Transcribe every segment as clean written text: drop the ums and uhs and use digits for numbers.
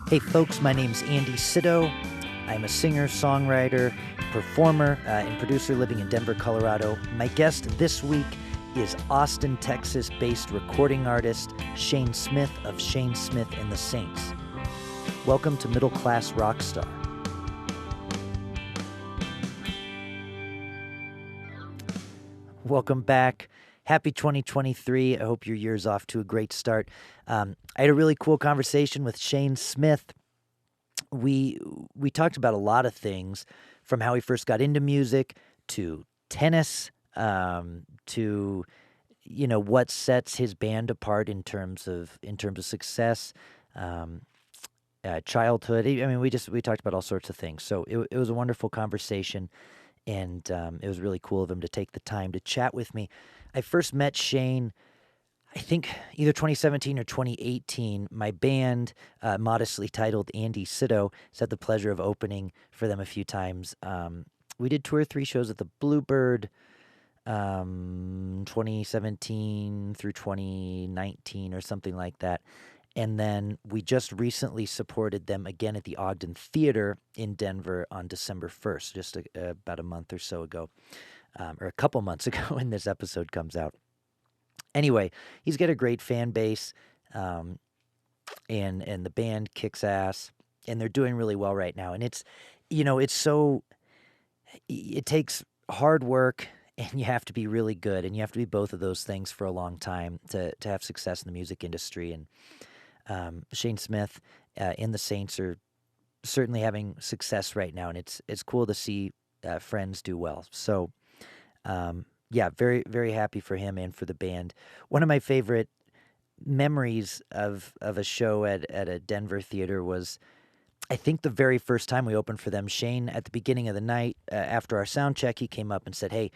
Hey folks, my name's Andy Sydow. I'm a singer, songwriter, performer, and producer living in Denver, Colorado. My guest this week is Austin, Texas-based recording artist Shane Smith of Shane Smith and the Saints. Welcome to Middle Class Rockstar. Welcome back. Happy 2023. I hope your year's off to a great start. I had a really cool conversation with Shane Smith. We talked about a lot of things, from how he first got into music to tennis, to what sets his band apart in terms of success, childhood. I mean, we talked about all sorts of things. So it was a wonderful conversation, and it was really cool of him to take the time to chat with me. I first met Shane, I think either 2017 or 2018. My band, modestly titled Andy Sydow, has had the pleasure of opening for them a few times. We did 2 or 3 shows at the Bluebird, 2017 through 2019 or something like that. And then we just recently supported them again at the Ogden Theatre in Denver on December 1st, just about a month or so ago, or a couple months ago when this episode comes out. Anyway, he's got a great fan base, and the band kicks ass, and they're doing really well right now. And it takes hard work, and you have to be really good, and you have to be both of those things for a long time to have success in the music industry. And Shane Smith and the Saints are certainly having success right now, and it's cool to see friends do well. So, yeah, very, very happy for him and for the band. One of my favorite memories of a show at a Denver theater was, I think, the very first time we opened for them. Shane, at the beginning of the night, after our sound check, he came up and said, "Hey,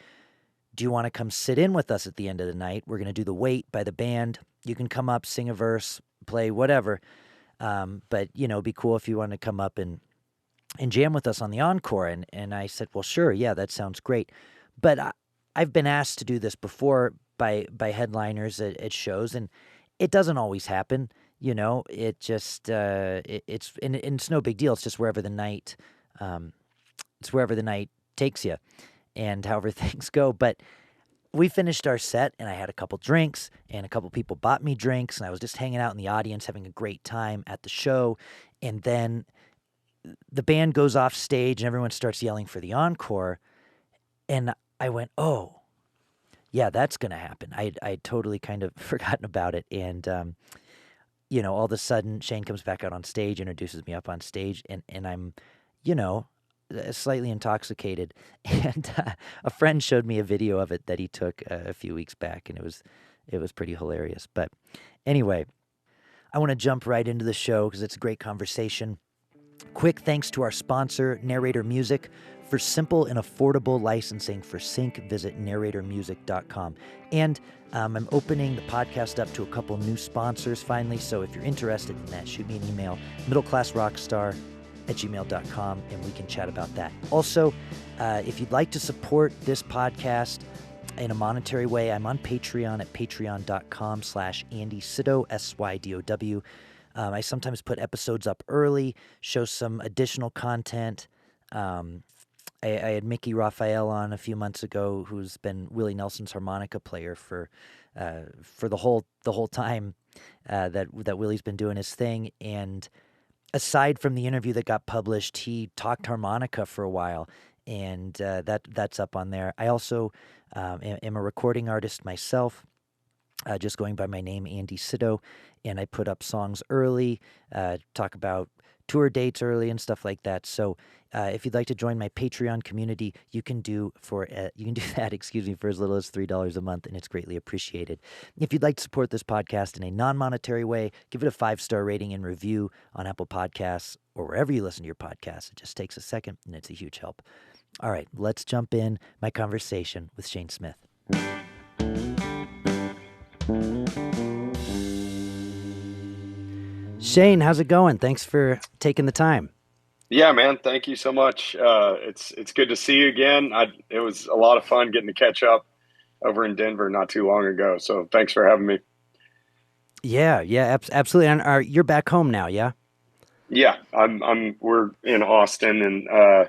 do you want to come sit in with us at the end of the night? We're going to do The Wait by the band. You can come up, sing a verse, play whatever. But, it'd be cool if you want to come up and jam with us on the encore." And I said, "Well, sure. Yeah, that sounds great." But I've been asked to do this before by headliners at shows, and it doesn't always happen. It just, it's no big deal. It's just wherever the night takes you and however things go. But we finished our set, and I had a couple drinks, and a couple people bought me drinks, and I was just hanging out in the audience having a great time at the show. And then the band goes off stage, and everyone starts yelling for the encore. And I went, "Oh, yeah, that's going to happen." I totally kind of forgotten about it. And, all of a sudden, Shane comes back out on stage, introduces me up on stage, and I'm, slightly intoxicated. And a friend showed me a video of it that he took a few weeks back, and it was pretty hilarious. But anyway, I want to jump right into the show because it's a great conversation. Quick thanks to our sponsor, Narrator Music. For simple and affordable licensing for sync, visit narratormusic.com. And I'm opening the podcast up to a couple new sponsors finally, so if you're interested in that, shoot me an email, middleclassrockstar@gmail.com, and we can chat about that. Also, if you'd like to support this podcast in a monetary way, I'm on Patreon at patreon.com/Andy Sydow, SYDOW. I sometimes put episodes up early, show some additional content. I had Mickey Raphael on a few months ago, who's been Willie Nelson's harmonica player for the whole time that Willie's been doing his thing. And aside from the interview that got published, he talked harmonica for a while, and that's up on there. I also am a recording artist myself, just going by my name, Andy Sydow, and I put up songs early, talk about tour dates early and stuff like that. So if you'd like to join my Patreon community, you can do that, for as little as $3 a month, and it's greatly appreciated. If you'd like to support this podcast in a non-monetary way, give it a 5-star rating and review on Apple Podcasts or wherever you listen to your podcasts. It just takes a second, and it's a huge help. All right, let's jump in my conversation with Shane Smith. Shane, how's it going? Thanks for taking the time. Yeah, man. Thank you so much. It's good to see you again. It was a lot of fun getting to catch up over in Denver not too long ago. So thanks for having me. Yeah, absolutely. And you're back home now, yeah? Yeah, we're in Austin, and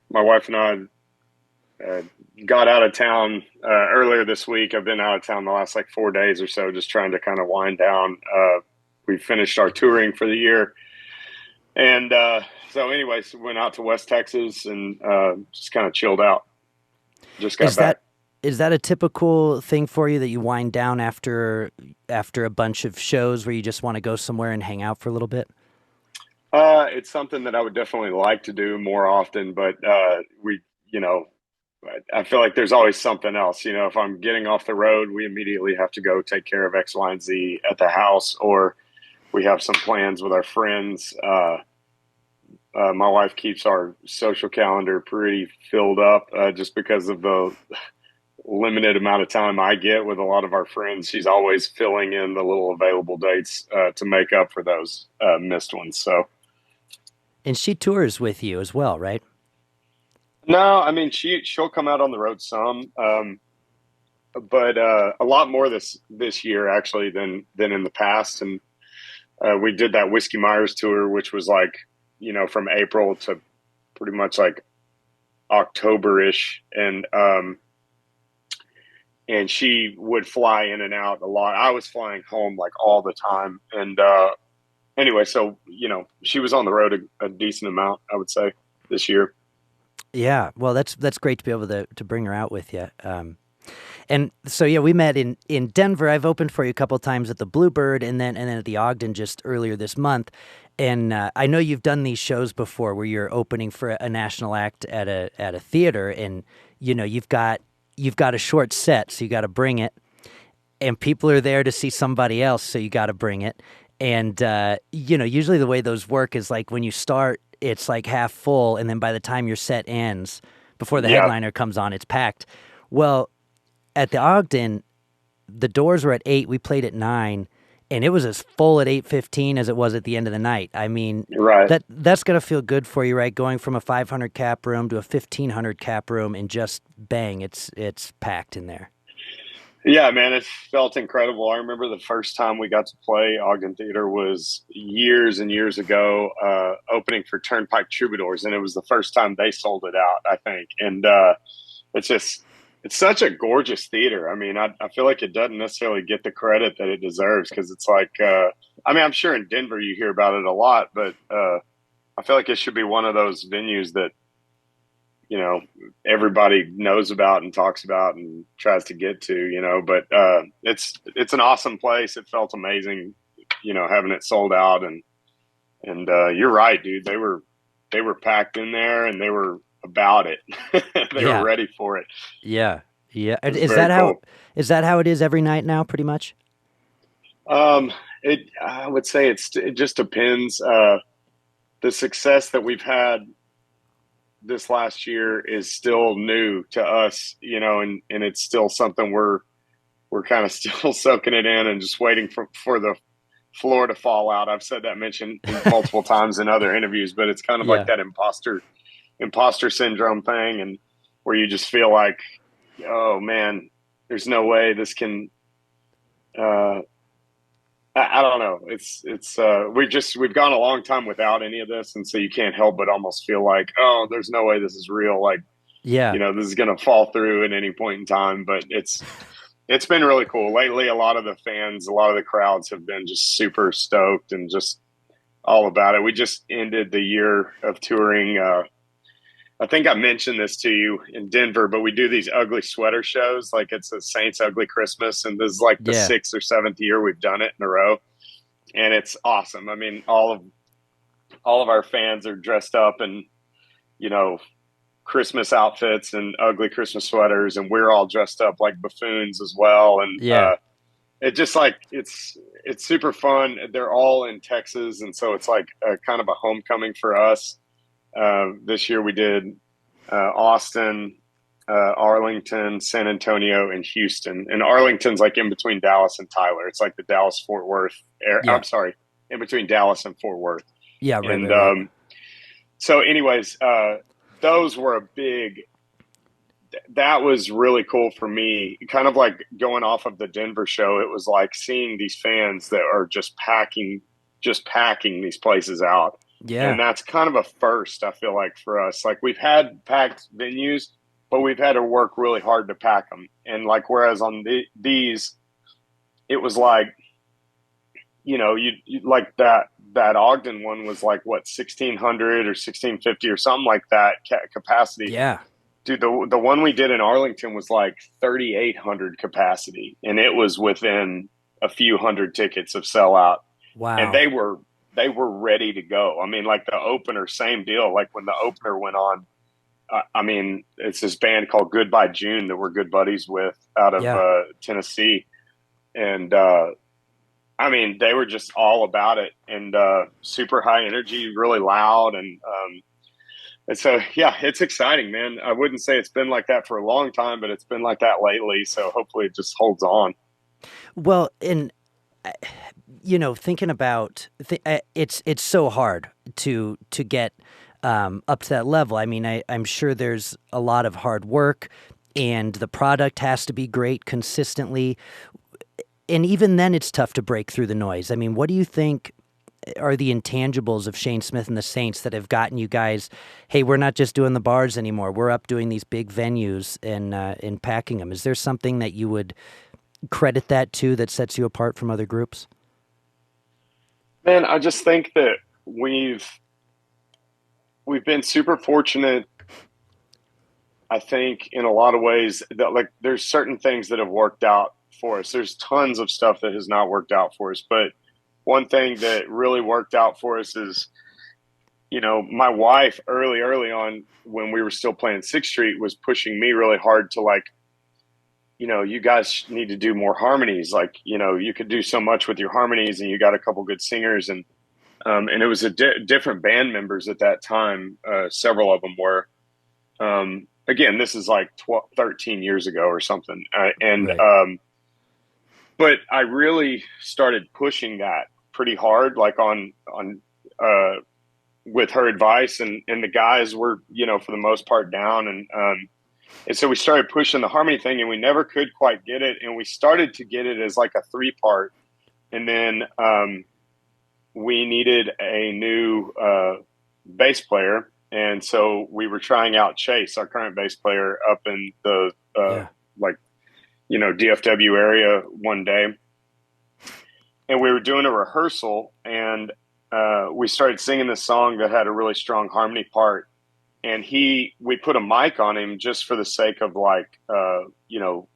my wife and I uh, got out of town earlier this week. I've been out of town the last like 4 days or so, just trying to kind of wind down. We finished our touring for the year, and so anyways, went out to West Texas and just kind of chilled out. Just got Is back. that a typical thing for you that you wind down after a bunch of shows where you just want to go somewhere and hang out for a little bit? It's something that I would definitely like to do more often, but you know, I feel like there's always something else. You know, if I'm getting off the road, we immediately have to go take care of X, Y, and Z at the house, or we have some plans with our friends. My wife keeps our social calendar pretty filled up just because of the limited amount of time I get with a lot of our friends. She's always filling in the little available dates to make up for those missed ones. So, And she tours with you as well, right? no, I mean she'll come out on the road some, but a lot more this year actually than in the past. And we did that Whiskey Myers tour, which was like from April to pretty much like October ish, and she would fly in and out a lot. I was flying home like all the time, and anyway, so she was on the road a decent amount, I would say, this year. Yeah, well, that's great to be able to bring her out with you. And so yeah, we met in Denver. I've opened for you a couple of times at the Bluebird, and then at the Ogden just earlier this month. And I know you've done these shows before where you're opening for a national act at a theater, and you've got a short set, so you got to bring it, and people are there to see somebody else, so you got to bring it. And usually the way those work is like when you start, it's like half full, and then by the time your set ends, before the Yeah, headliner comes on, it's packed. Well, at the Ogden, the doors were at 8. We played at 9, and it was as full at 8:15 as it was at the end of the night. I mean, right. that's gonna feel good for you, right? Going from a 500 cap room to a 1,500 cap room, and just bang, it's packed in there. Yeah, man, it felt incredible. I remember the first time we got to play Ogden Theater was years and years ago, opening for Turnpike Troubadours, and it was the first time they sold it out, I think. And it's just it's such a gorgeous theater. I mean, I feel like it doesn't necessarily get the credit that it deserves because it's like, I mean, I'm sure in Denver you hear about it a lot, but I feel like it should be one of those venues that everybody knows about and talks about and tries to get to. But it's an awesome place. It felt amazing, having it sold out, and you're right, dude. They were packed in there and they were about it. They were Yeah, ready for it. yeah, yeah. It was Is very that how cool. is that how it is every night now, pretty much? It I would say it just depends. The success that we've had this last year is still new to us, and it's still something we're kind of still soaking it in and just waiting for the floor to fall out. I've said that mentioned multiple times in other interviews, but it's kind of like Yeah. that imposter syndrome thing, and where you just feel like, oh man, there's no way this can. Uh, I don't know. We've gone a long time without any of this, and so you can't help but almost feel like, oh, there's no way this is real. Like, Yeah. this is going to fall through at any point in time. But it's been really cool lately. A lot of the fans, a lot of the crowds have been just super stoked and just all about it. We just ended the year of touring. I think I mentioned this to you in Denver, but we do these ugly sweater shows. Like it's a Saints Ugly Christmas, and this is like the Yeah. sixth or seventh year we've done it in a row, and it's awesome. I mean, all of our fans are dressed up in you know Christmas outfits and ugly Christmas sweaters, and we're all dressed up like buffoons as well. And Yeah. it just like it's super fun. They're all in Texas, and so it's like a kind of a homecoming for us. This year we did Austin, Arlington, San Antonio, and Houston. And Arlington's like in between Dallas and Tyler. It's like the Dallas Fort Worth. Yeah. I'm sorry, in between Dallas and Fort Worth. Yeah. Right. And Right. Right. so, anyways, those were a big. That was really cool for me. Kind of like going off of the Denver show. It was like seeing these fans that are just packing these places out. Yeah. And that's kind of a first, I feel like, for us. Like, we've had packed venues, but we've had to work really hard to pack them. And like, whereas on these, it was like, you like that Ogden one was like what, 1,600 or 1,650 or something like that capacity. Yeah. Dude, the one we did in Arlington was like 3,800 capacity, and it was within a few hundred tickets of sellout, and Wow. they were ready to go. I mean, like the opener, same deal. Like when the opener went on, I mean, it's this band called Goodbye June that we're good buddies with out of Yeah. Tennessee, and I mean, they were just all about it, and super high energy, really loud, and so, yeah, it's exciting, man. I wouldn't say it's been like that for a long time, but it's been like that lately. So hopefully it just holds on. Well, and thinking about it's so hard to get up to that level. I mean, I'm sure there's a lot of hard work, and the product has to be great consistently. And even then, it's tough to break through the noise. I mean, what do you think are the intangibles of Shane Smith and the Saints that have gotten you guys, hey, we're not just doing the bars anymore. We're up doing these big venues and packing them. Is there something that you would credit that to that sets you apart from other groups? Man, I just think that we've been super fortunate. I think in a lot of ways that, like, there's certain things that have worked out for us. There's tons of stuff that has not worked out for us, but one thing that really worked out for us is, my wife early on, when we were still playing Sixth Street, was pushing me really hard to, like, you guys need to do more harmonies. Like, you could do so much with your harmonies, and you got a couple good singers, and it was different band members at that time. Several of them were. Again, this is like 13 years ago or something, and Right. but I really started pushing that pretty hard, like on with her advice, and the guys were, for the most part down, and so we started pushing the harmony thing, and we never could quite get it, and we started to get it as like a 3-part, and then we needed a new bass player, and so we were trying out Chase, our current bass player, up in the Yeah. like DFW area one day, and we were doing a rehearsal, and we started singing this song that had a really strong harmony part, and we put a mic on him just for the sake of, like,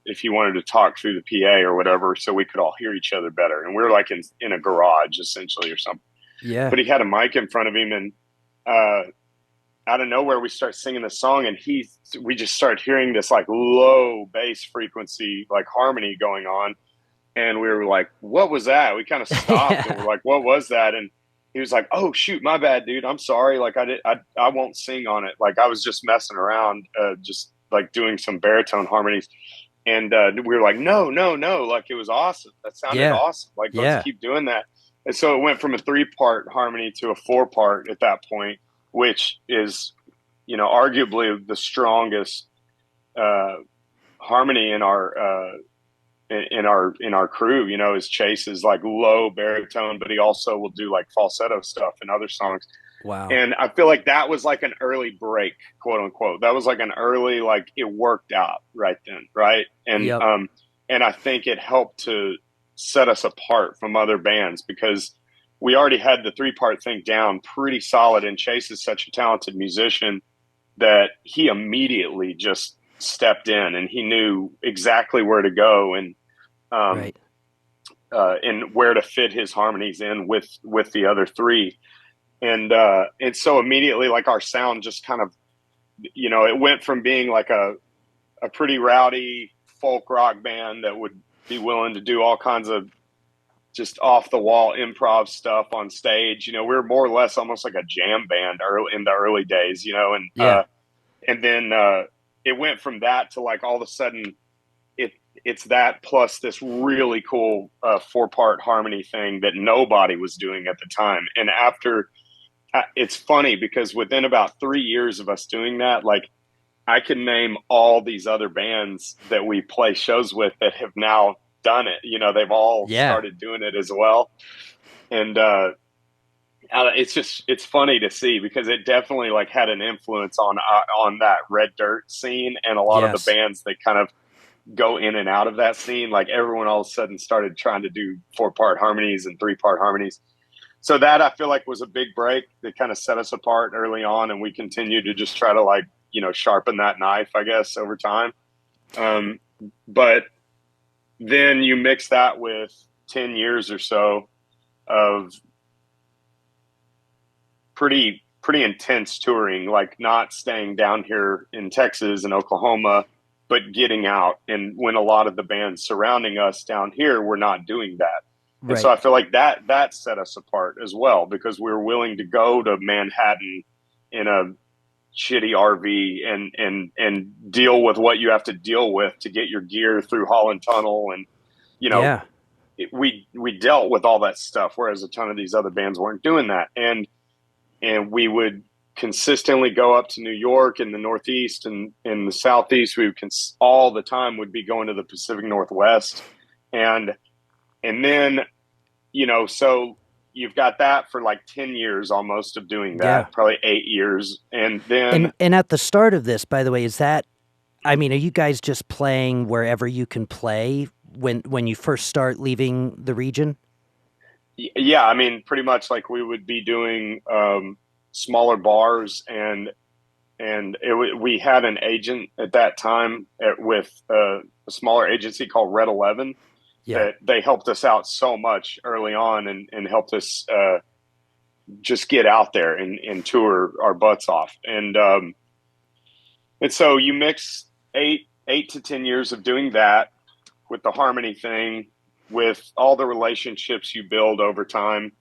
if he wanted to talk through the PA or whatever, so we could all hear each other better. And we were like in a garage essentially or something. Yeah. But he had a mic in front of him, and out of nowhere we start singing this song, and we just start hearing this like low bass frequency, like harmony going on, and we were like, "What was that?" We kind of stopped and we're like, "What was that?" And he was like, "Oh shoot, my bad, dude. I'm sorry. Like, I won't sing on it. Like, I was just messing around, just like doing some baritone harmonies." And we were like, "No, no, no! Like, it was awesome. That sounded Yeah. awesome. Like, let's Yeah. keep doing that." And so it went from a 3-part harmony to a 4-part at that point, which is, arguably the strongest harmony in our crew. Is Chase's like low baritone, but he also will do like falsetto stuff in other songs. Wow. And I feel like that was like an early break, quote unquote. That was like an early, like, it worked out right then, right? And Yep. and I think it helped to set us apart from other bands, because we already had the 3-part thing down pretty solid, and Chase is such a talented musician that he immediately just stepped in, and he knew exactly where to go, and Right. and where to fit his harmonies in with the other 3. And so immediately, like, our sound just kind of, it went from being like a pretty rowdy folk rock band that would be willing to do all kinds of just off the wall improv stuff on stage. We were more or less almost like a jam band in the early days, Yeah. and then it went from that to, like, all of a sudden it's that plus this really cool 4-part harmony thing that nobody was doing at the time. And after, it's funny because within about 3 years of us doing that, like, I can name all these other bands that we play shows with that have now done it. They've all Yeah. started doing it as well. And it's funny to see because it definitely like had an influence on that red dirt scene and a lot of the Yes. bands that kind of go in and out of that scene. Like everyone all of a sudden started trying to do 4-part harmonies and 3-part harmonies. So that I feel like was a big break that kind of set us apart early on, and we continued to just try to like sharpen that knife, I guess, over time. But then you mix that with 10 years or so of pretty intense touring, like not staying down here in Texas and Oklahoma, but getting out. And when a lot of the bands surrounding us down here were not doing that. And so Right. I feel like that set us apart as well because we were willing to go to Manhattan in a shitty RV and deal with what you have to deal with to get your gear through Holland Tunnel. And you know Yeah. we dealt with all that stuff, whereas a ton of these other bands weren't doing that. And we would consistently go up to New York in the Northeast and in the Southeast. We would all the time would be going to the Pacific Northwest, and then so you've got that for like 10 years almost of doing Yeah. that, probably 8 years, and then And at the start of this, by the way, is that, I mean, are you guys just playing wherever you can play when you first start leaving the region? yeah, I mean, pretty much like we would be doing smaller bars and we had an agent at that time with a smaller agency called Red 11 Yeah. that they helped us out so much early on and helped us just get out there and tour our butts off. And so you mix 8 to 10 years of doing that with the harmony thing, with all the relationships you build over time.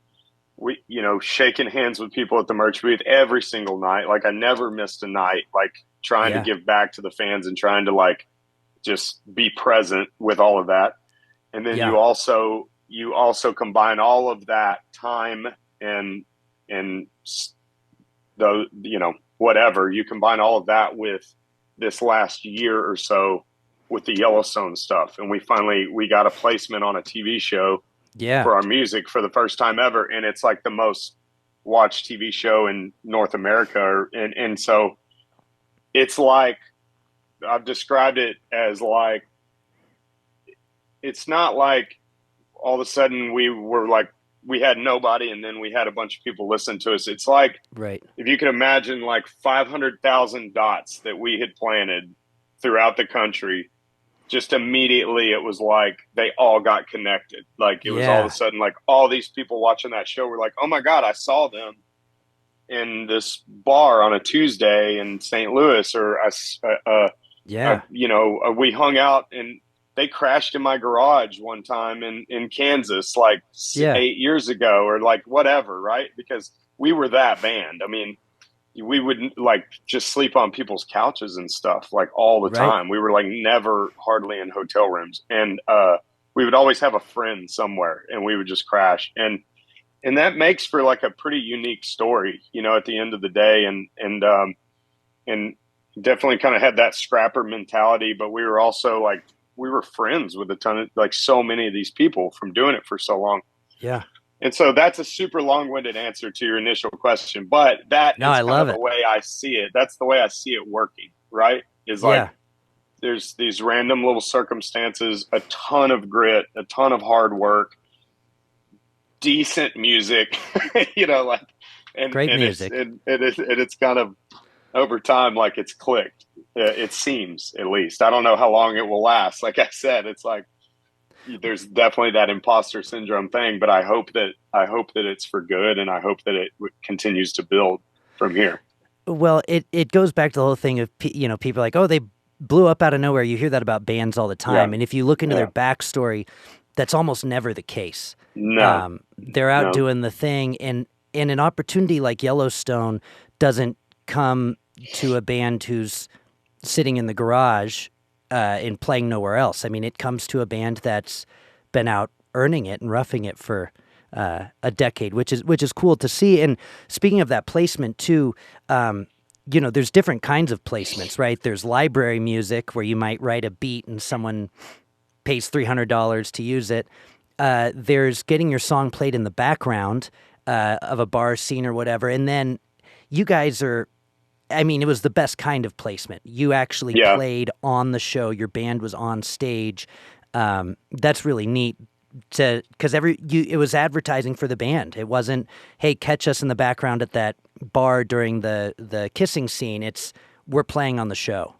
We, shaking hands with people at the merch booth every single night. Like I never missed a night, like trying to Yeah. give back to the fans and trying to like just be present with all of that. And then Yeah. you also combine all of that time and the, whatever, you combine all of that with this last year or so with the Yellowstone stuff. And we got a placement on a TV show Yeah. for our music for the first time ever. And it's like the most watched TV show in North America. And so it's like, I've described it as like, it's not like all of a sudden we had nobody and then we had a bunch of people listen to us. It's like, Right. if you can imagine like 500,000 dots that we had planted throughout the country, just immediately it was like they all got connected. Like it was all of Yeah. a sudden like all these people watching that show were like, oh my God, I saw them in this bar on a Tuesday in St. Louis, or Yeah. we hung out and they crashed in my garage one time in Kansas, like Yeah. 8 years ago, or like whatever, right? Because we were that band. I mean, we would like just sleep on people's couches and stuff like all the Right. time. We were like never hardly in hotel rooms, and we would always have a friend somewhere, and we would just crash. And that makes for like a pretty unique story, at the end of the day. And definitely kind of had that scrapper mentality, but we were also like, we were friends with a ton of like so many of these people from doing it for so long. Yeah. And so that's a super long-winded answer to your initial question, but that No, is I kind of love the it. way I see it. That's the way I see it working, right? Is like Yeah. there's these random little circumstances, a ton of grit, a ton of hard work, decent music, like and Great and music. it's kind of over time like it's clicked. It seems, at least. I don't know how long it will last. Like I said, it's like there's definitely that imposter syndrome thing, but I hope that it's for good, and I hope that it continues to build from here. Well, it goes back to the whole thing of, people are like, oh, they blew up out of nowhere. You hear that about bands all the time. Yeah. And if you look into Yeah. their backstory, that's almost never the case. No. They're out No. doing the thing. And an opportunity like Yellowstone doesn't come to a band who's sitting in the garage and playing nowhere else. I mean, it comes to a band that's been out earning it and roughing it for a decade, which is cool to see. And speaking of that placement too, there's different kinds of placements, right? There's library music where you might write a beat and someone pays $300 to use it. There's getting your song played in the background of a bar scene or whatever. And then you guys are, I mean, it was the best kind of placement. You actually Yeah. played on the show. Your band was on stage. That's really neat because it was advertising for the band. It wasn't, hey, catch us in the background at that bar during the kissing scene. It's, we're playing on the show.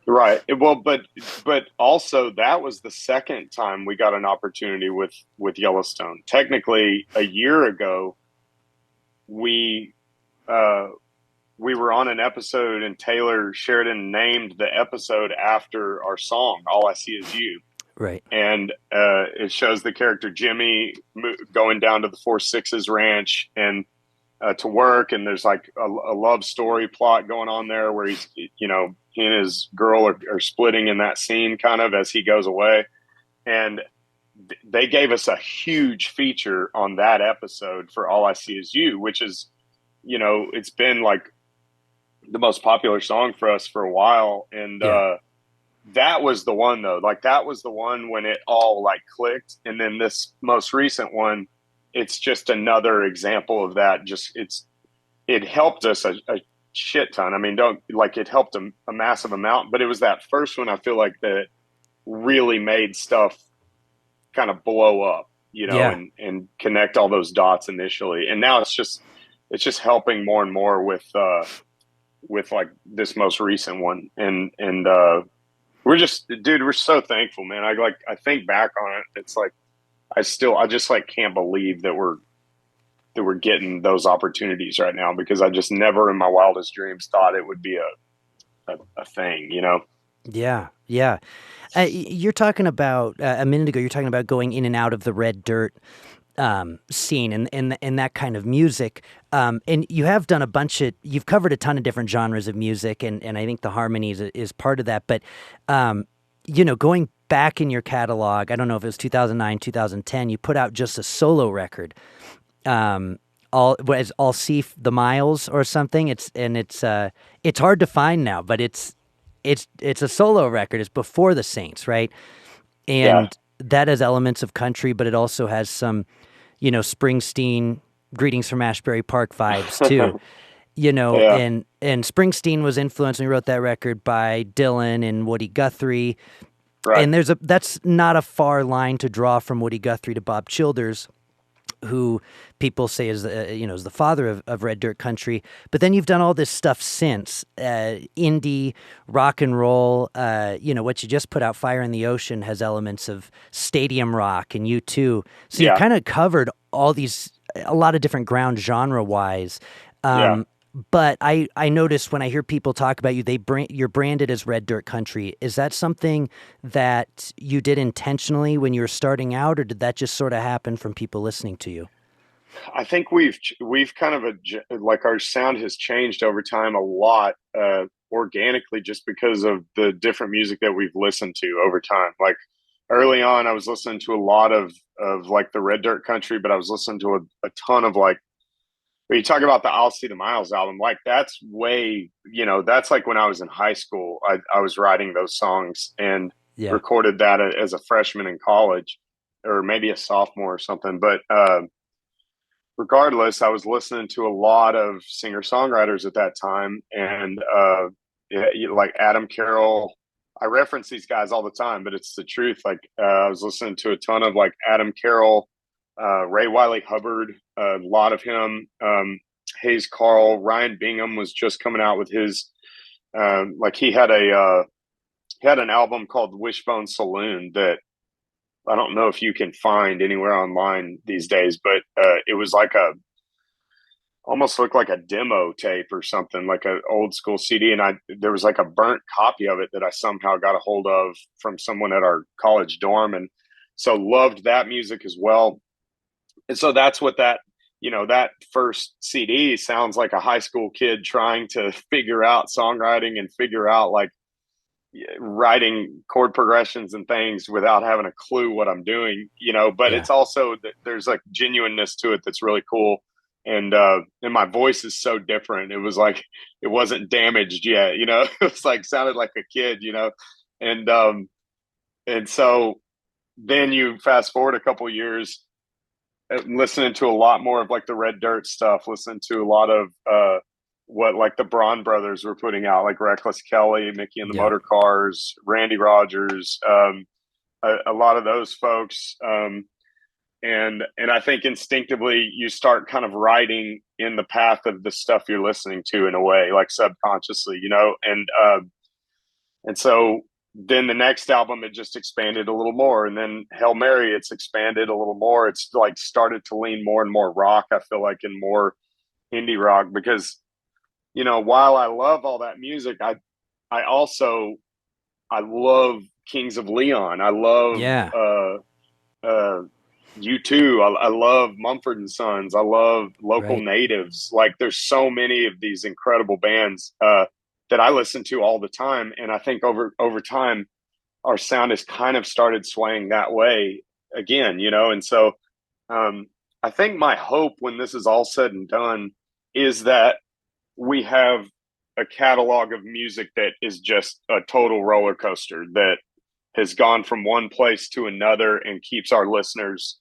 Right. Well, but also that was the second time we got an opportunity with Yellowstone. Technically, a year ago, we uh, we were on an episode, and Taylor Sheridan named the episode after our song "All I See Is You." Right. And it shows the character Jimmy going down to the 4-6's ranch and to work, and there's like a love story plot going on there where he's, you know, he and his girl are splitting in that scene kind of as he goes away. And they gave us a huge feature on that episode for All I See Is You, which is, you know, it's been like the most popular song for us for a while. And that was the one though, like that was the one when it all like clicked. And then this most recent one, it's just another example of that. Just it helped us a shit ton. I mean, don't like it helped a massive amount, but it was that first one I feel like that really made stuff kind of blow up, you know, and connect all those dots initially. And now it's just helping more and more with like this most recent one. And we're just, dude, we're so thankful, man. I think back on it. It's like, I just like can't believe that we're getting those opportunities right now, because I just never in my wildest dreams thought it would be a thing, you know? Yeah. Yeah. You're talking about a minute ago, you're talking about going in and out of the red dirt scene and that kind of music. And you have done you've covered a ton of different genres of music, and I think the harmonies is part of that. But, you know, going back in your catalog, I don't know if it was 2009, 2010, you put out just a solo record. I'll see the miles or something. It's hard to find now, but it's a solo record. It's Before the Saints, right? And that has elements of country, but it also has some, you know, Springsteen, Greetings from Ashbury Park vibes too. You know, and Springsteen was influenced when he wrote that record by Dylan and Woody Guthrie. Right. And that's not a far line to draw from Woody Guthrie to Bob Childers, who people say is the father of red dirt country. But then you've done all this stuff since, indie, rock and roll. You know, what you just put out, Fire in the Ocean, has elements of stadium rock and U2. So you kind of covered all these, a lot of different ground genre wise. But I noticed when I hear people talk about you, you're branded as red dirt country. Is that something that you did intentionally when you were starting out, or did that just sort of happen from people listening to you? I think we've kind of like our sound has changed over time a lot, organically, just because of the different music that we've listened to over time. Like early on, I was listening to a lot of like the red dirt country, but I was listening to a ton of like, when you talk about the I'll See the Miles album, like that's way, you know, that's like when I was in high school, I was writing those songs and recorded that as a freshman in college, or maybe a sophomore or something. But regardless, I was listening to a lot of singer-songwriters at that time. And like Adam Carroll, I reference these guys all the time, but it's the truth. Like I was listening to a ton of like Adam Carroll, Ray Wiley Hubbard, a lot of him, Hayes Carl, Ryan Bingham was just coming out with his, like he had an album called Wishbone Saloon that I don't know if you can find anywhere online these days, but it was like almost looked like a demo tape or something, like an old school CD. And there was like a burnt copy of it that I somehow got a hold of from someone at our college dorm. And so loved that music as well. And so that's what that first CD sounds like, a high school kid trying to figure out songwriting and figure out like writing chord progressions and things without having a clue what I'm doing, you know, but it's also, there's like genuineness to it that's really cool. And my voice is so different. It was like, it wasn't damaged yet, you know, it was like, sounded like a kid, you know? And so then you fast forward a couple years, listening to a lot more of like the Red Dirt stuff, listening to a lot of what like the Braun brothers were putting out, like Reckless Kelly, Mickey and the Yeah. Motor Cars, Randy Rogers, a lot of those folks. And I think instinctively you start kind of riding in the path of the stuff you're listening to in a way, like subconsciously, you know, and so then the next album it just expanded a little more, and then Hail Mary it's expanded a little more. It's like started to lean more and more rock. I feel like, and more indie rock, because you know, while I love all that music, I also I love Kings of Leon. I love Yeah. uh U2. I love Mumford and Sons. I love Local Right. Natives. Like there's so many of these incredible bands that I listen to all the time, and I think over time our sound has kind of started swaying that way again, you know. And so um, I think my hope when this is all said and done is that we have a catalog of music that is just a total roller coaster that has gone from one place to another and keeps our listeners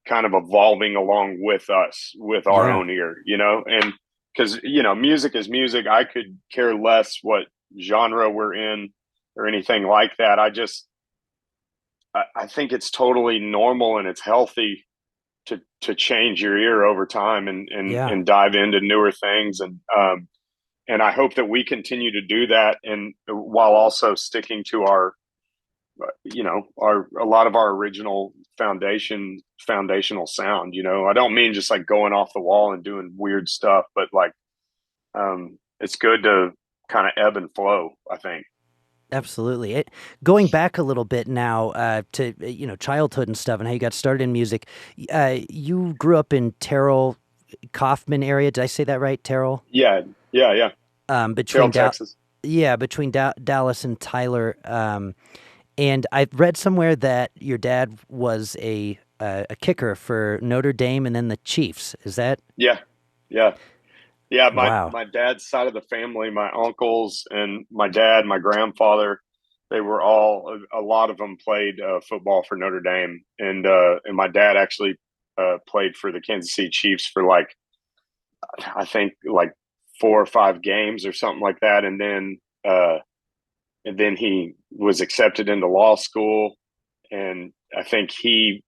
kind of evolving along with us, with our Yeah. own ear, you know. And because you know music is music, I could care less what genre we're in or anything like that. I think it's totally normal and it's healthy to change your ear over time Yeah. and dive into newer things. And I hope that we continue to do that, and while also sticking to our, you know, our a lot of our original foundational sound. You know, I don't mean just like going off the wall and doing weird stuff, but like it's good to kind of ebb and flow, I think. Absolutely. Going back a little bit now to childhood and stuff, and how you got started in music. You grew up in Terrell, Kaufman area. Did I say that right, Terrell? Yeah, yeah, yeah. Terrell, Between Texas. Between Dallas and Tyler. And I've read somewhere that your dad was a kicker for Notre Dame and then the Chiefs. Is that Yeah, yeah. Yeah, wow? my dad's side of the family, my uncles and my dad, my grandfather, they were all a lot of them played football for Notre Dame, and my dad actually played for the Kansas City Chiefs for like I think like 4 or 5 games or something like that, and then he was accepted into law school, and I think he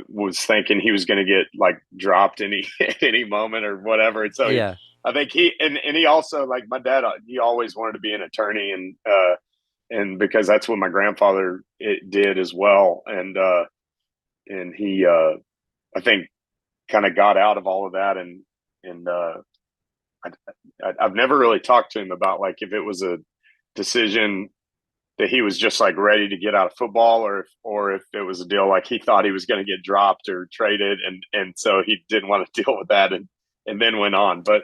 was thinking he was going to get like dropped any any moment or whatever. And so Yeah. I think and he also, like my dad, he always wanted to be an attorney, and because that's what my grandfather did as well. And he I think kind of got out of all of that, and I've never really talked to him about like if it was a decision that he was just like ready to get out of football, or if it was a deal like he thought he was going to get dropped or traded, and so he didn't want to deal with that, and then went on. But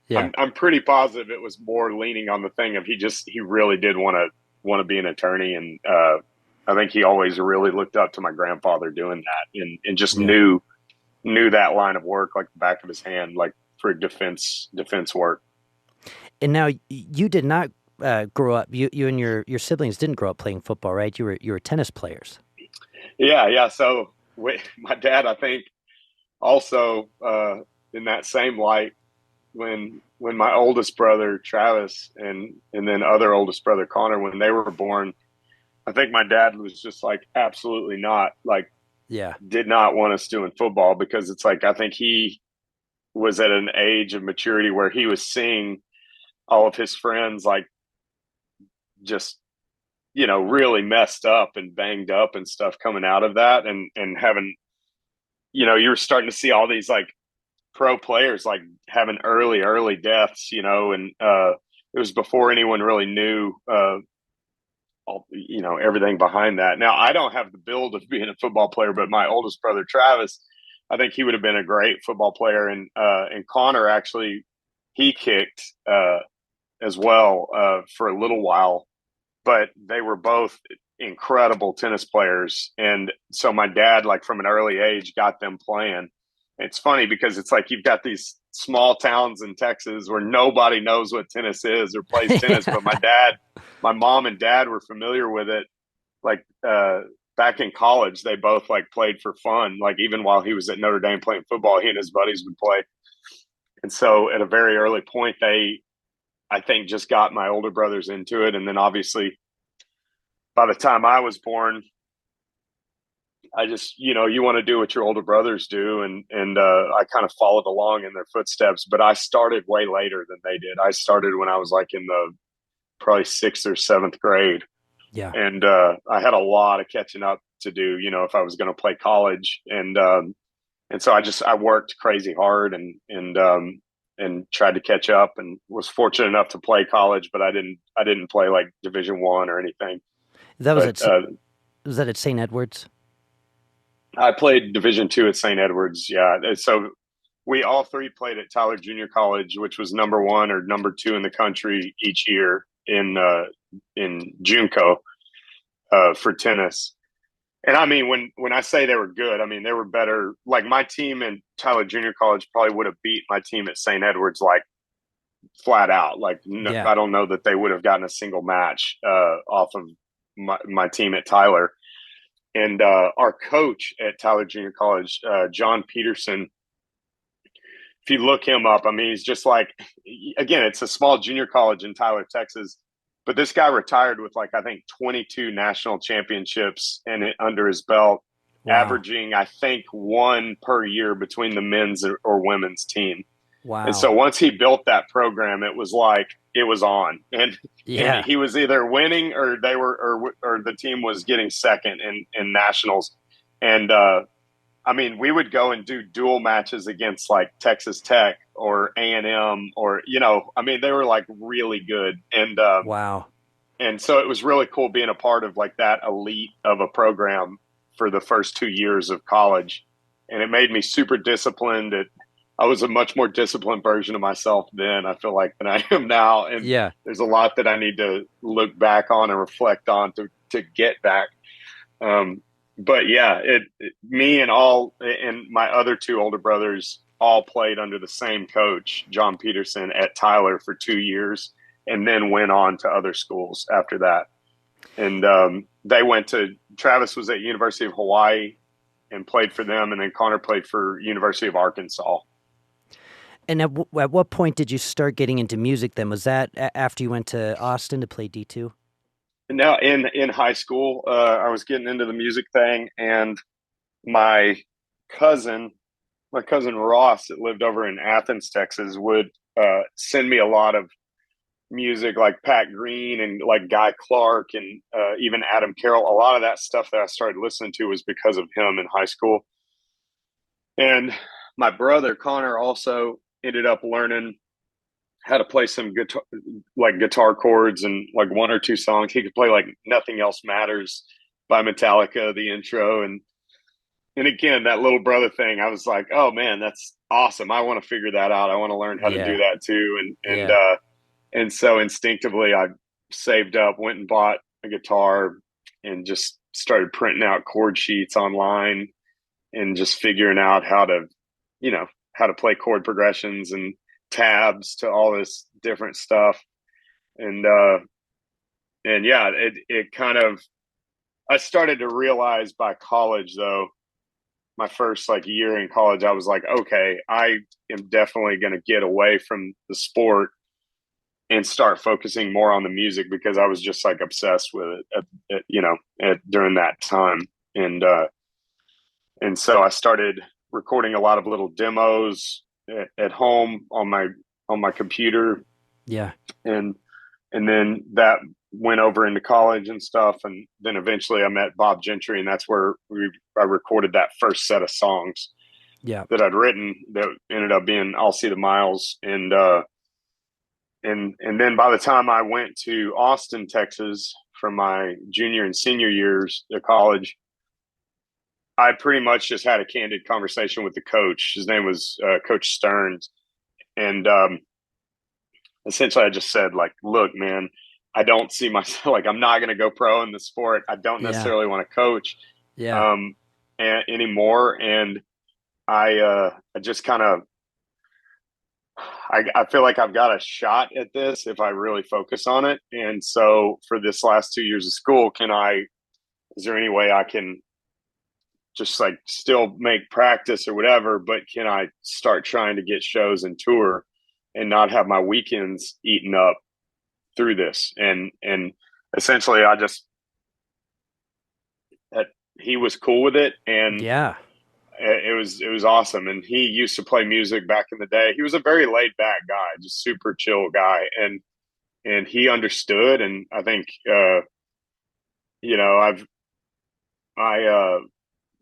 Yeah. I'm pretty positive it was more leaning on the thing of he really did want to be an attorney, and I think he always really looked up to my grandfather doing that, and just Yeah. knew that line of work like the back of his hand, like for defense work. And now you did not grow up. You and your siblings didn't grow up playing football, right? You were tennis players. Yeah, yeah. So my dad, I think, also in that same light, when my oldest brother Travis and then other oldest brother Connor, when they were born, I think my dad was just like absolutely not, like Yeah. did not want us doing football, because it's like I think he was at an age of maturity where he was seeing all of his friends like just, you know, really messed up and banged up and stuff coming out of that, and having, you know, you were starting to see all these like pro players like having early deaths, you know, and it was before anyone really knew all, you know, everything behind that. Now I don't have the build of being a football player, but my oldest brother Travis, I think he would have been a great football player, and Connor actually, he kicked as well for a little while, but they were both incredible tennis players. And so my dad, like from an early age, got them playing. It's funny because it's like you've got these small towns in Texas where nobody knows what tennis is or plays tennis, but my mom and dad were familiar with it. Like back in college, they both like played for fun. Like even while he was at Notre Dame playing football, he and his buddies would play. And so at a very early point, they, I think, just got my older brothers into it. And then obviously by the time I was born, I just, you want to do what your older brothers do. And I kind of followed along in their footsteps, but I started way later than they did. I started when I was like in the probably 6th or 7th grade. Yeah. And I had a lot of catching up to do, if I was going to play college. And so I worked crazy hard and tried to catch up, and was fortunate enough to play college, but I didn't play like Division I or anything. That was that at St. Edward's? I played Division II at St. Edward's. Yeah. So we all three played at Tyler Junior College, which was number 1 or number 2 in the country each year in JUNCO for tennis. And I mean, when I say they were good, I mean, they were better. Like my team in Tyler Junior College probably would have beat my team at St. Edward's, like flat out. Like, I don't know that they would have gotten a single match off of my team at Tyler. And our coach at Tyler Junior College, John Peterson, if you look him up, I mean, he's just like, again, it's a small junior college in Tyler, Texas. But this guy retired with like, I think 22 national championships under his belt, averaging, I think, 1 per year between the men's or women's team. Wow. And so once he built that program, it was like, it was on. And he was either winning or they were, or the team was getting second in nationals. And, I mean, we would go and do dual matches against like Texas Tech or A&M or, I mean, they were like really good. And wow. And so it was really cool being a part of like that elite of a program for the first 2 years of college. And it made me super disciplined. I was a much more disciplined version of myself then, I feel like, than I am now. And there's a lot that I need to look back on and reflect on to get back. But yeah, me and my other 2 older brothers all played under the same coach, John Peterson, at Tyler for 2 years, and then went on to other schools after that. And Travis was at University of Hawaii and played for them, and then Connor played for University of Arkansas. And at what point did you start getting into music then? Was that after you went to Austin to play D2? No, in high school, I was getting into the music thing, and my cousin Ross, that lived over in Athens, Texas, would send me a lot of music, like Pat Green and like Guy Clark and even Adam Carroll. A lot of that stuff that I started listening to was because of him in high school. And my brother Connor also ended up learning how to play some guitar chords and like 1 or 2 songs. He could play like Nothing Else Matters by Metallica, the intro. And again, that little brother thing, I was like, oh man, that's awesome. I want to figure that out. I want to learn how to do that too. And so instinctively I saved up, went and bought a guitar and just started printing out chord sheets online and just figuring out how to play chord progressions and tabs to all this different stuff. And yeah, it kind of, I started to realize by college though, my first like year in college, I was like, okay, I am definitely going to get away from the sport and start focusing more on the music, because I was just like obsessed with it during that time. And so I started recording a lot of little demos at home on my computer. Yeah. And then that went over into college and stuff. And then eventually I met Bob Gentry, and that's where I recorded that first set of songs that I'd written that ended up being I'll See the Miles. And then by the time I went to Austin, Texas for my junior and senior years of college, I pretty much just had a candid conversation with the coach. His name was Coach Stearns. And essentially I just said, like, look, man, I don't see myself, like, I'm not going to go pro in the sport. I don't necessarily want to coach anymore. And I just kind of, I feel like I've got a shot at this if I really focus on it. And so for this last 2 years of school, can I is there any way I can just like still make practice or whatever, but can I start trying to get shows and tour and not have my weekends eaten up through this? And essentially I just, that he was cool with it, and Yeah. it was awesome. And he used to play music back in the day. He was a very laid back guy, just super chill guy, and he understood. And I think you know, I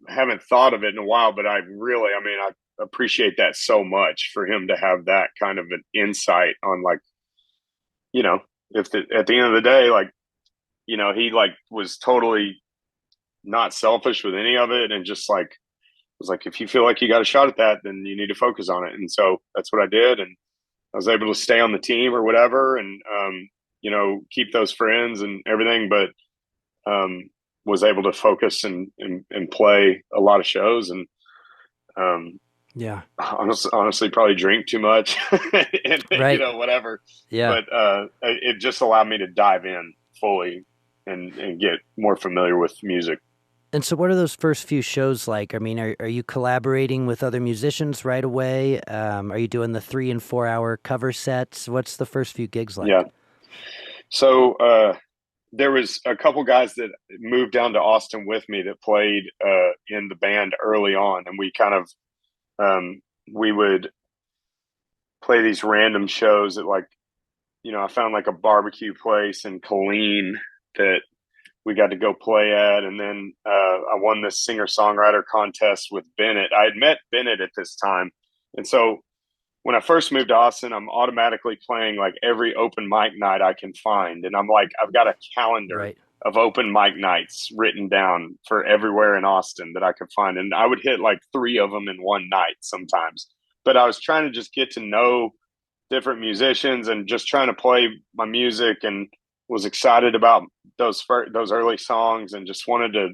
haven't thought of it in a while, but I really, I mean, I appreciate that so much for him to have that kind of an insight on, like, you know, if at the end of the day, like, you know, he like was totally not selfish with any of it, and just like was like, if you feel like you got a shot at that, then you need to focus on it. And so that's what I did, and I was able to stay on the team or whatever, and you know, keep those friends and everything, but was able to focus and play a lot of shows, and Yeah. honestly probably drink too much and you Right. know, whatever. Yeah. But it just allowed me to dive in fully and get more familiar with music. And so what are those first few shows like? I mean, are you collaborating with other musicians right away? Are you doing the 3 and 4 hour cover sets? What's the first few gigs like? Yeah. So there was a couple guys that moved down to Austin with me that played in the band early on, and we kind of we would play these random shows at, like, you know, I found like a barbecue place in Killeen that we got to go play at. And then I won this singer-songwriter contest with Bennett. I had met Bennett at this time. And so when I first moved to Austin, I'm automatically playing like every open mic night I can find. And I'm like, I've got a calendar Right. of open mic nights written down for everywhere in Austin that I could find. And I would hit like 3 of them in one night sometimes. But I was trying to just get to know different musicians and just trying to play my music, and was excited about those early songs, and just wanted to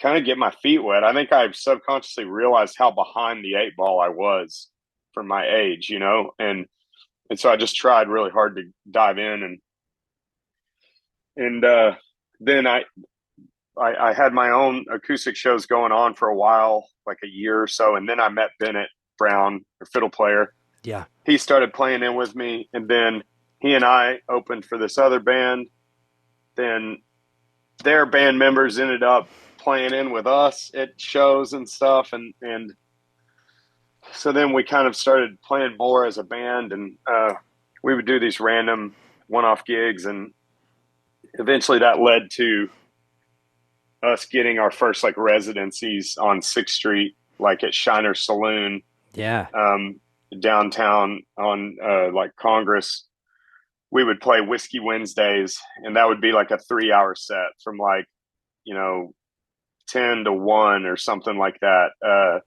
kind of get my feet wet. I think I subconsciously realized how behind the 8 ball I was for my age, you know, and so I just tried really hard to dive in, and then I had my own acoustic shows going on for a while, like a year or so, and then I met Bennett Brown, a fiddle player. Yeah. He started playing in with me, and then he and I opened for this other band. Then their band members ended up playing in with us at shows and stuff, and so then we kind of started playing more as a band, and we would do these random one-off gigs, and eventually that led to us getting our first like residencies on 6th Street, like at Shiner Saloon, Yeah. downtown on like Congress. We would play Whiskey Wednesdays, and that would be like a 3-hour set from like, you know, 10 to 1 or something like that.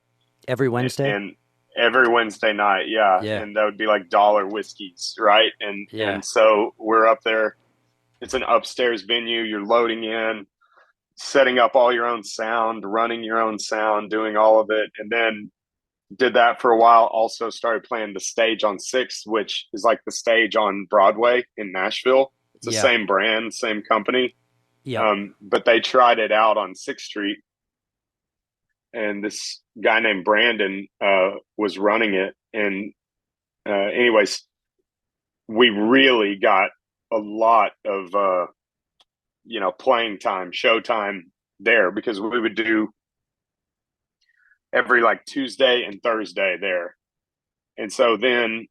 Every Wednesday? And every Wednesday night, yeah. Yeah. And that would be like dollar whiskeys, right? And Yeah. and so we're up there. It's an upstairs venue. You're loading in, setting up all your own sound, running your own sound, doing all of it. And then did that for a while. Also started playing the stage on 6th, which is like the stage on Broadway in Nashville. It's the Yeah. same brand, same company. Yeah. But they tried it out on 6th Street, and this guy named Brandon was running it. And anyways, we really got a lot of you know, playing time, show time there, because we would do every like Tuesday and Thursday there. And so then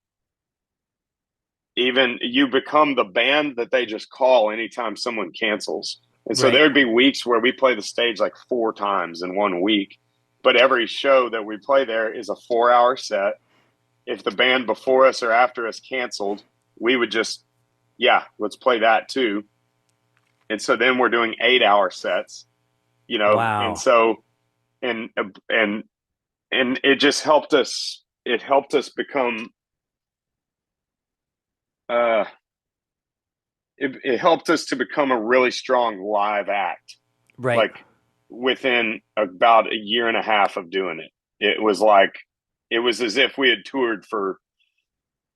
even you become the band that they just call anytime someone cancels. And so Right. there would be weeks where we play the stage like 4 times in one week, but every show that we play there is a 4-hour set. If the band before us or after us canceled, we would just, yeah, let's play that too. And so then we're doing 8-hour sets, you know. Wow. And so, and it just helped us. It helped us become, it helped us to become a really strong live act. Right. Like within about a year and a half of doing it, it was like, it was as if we had toured for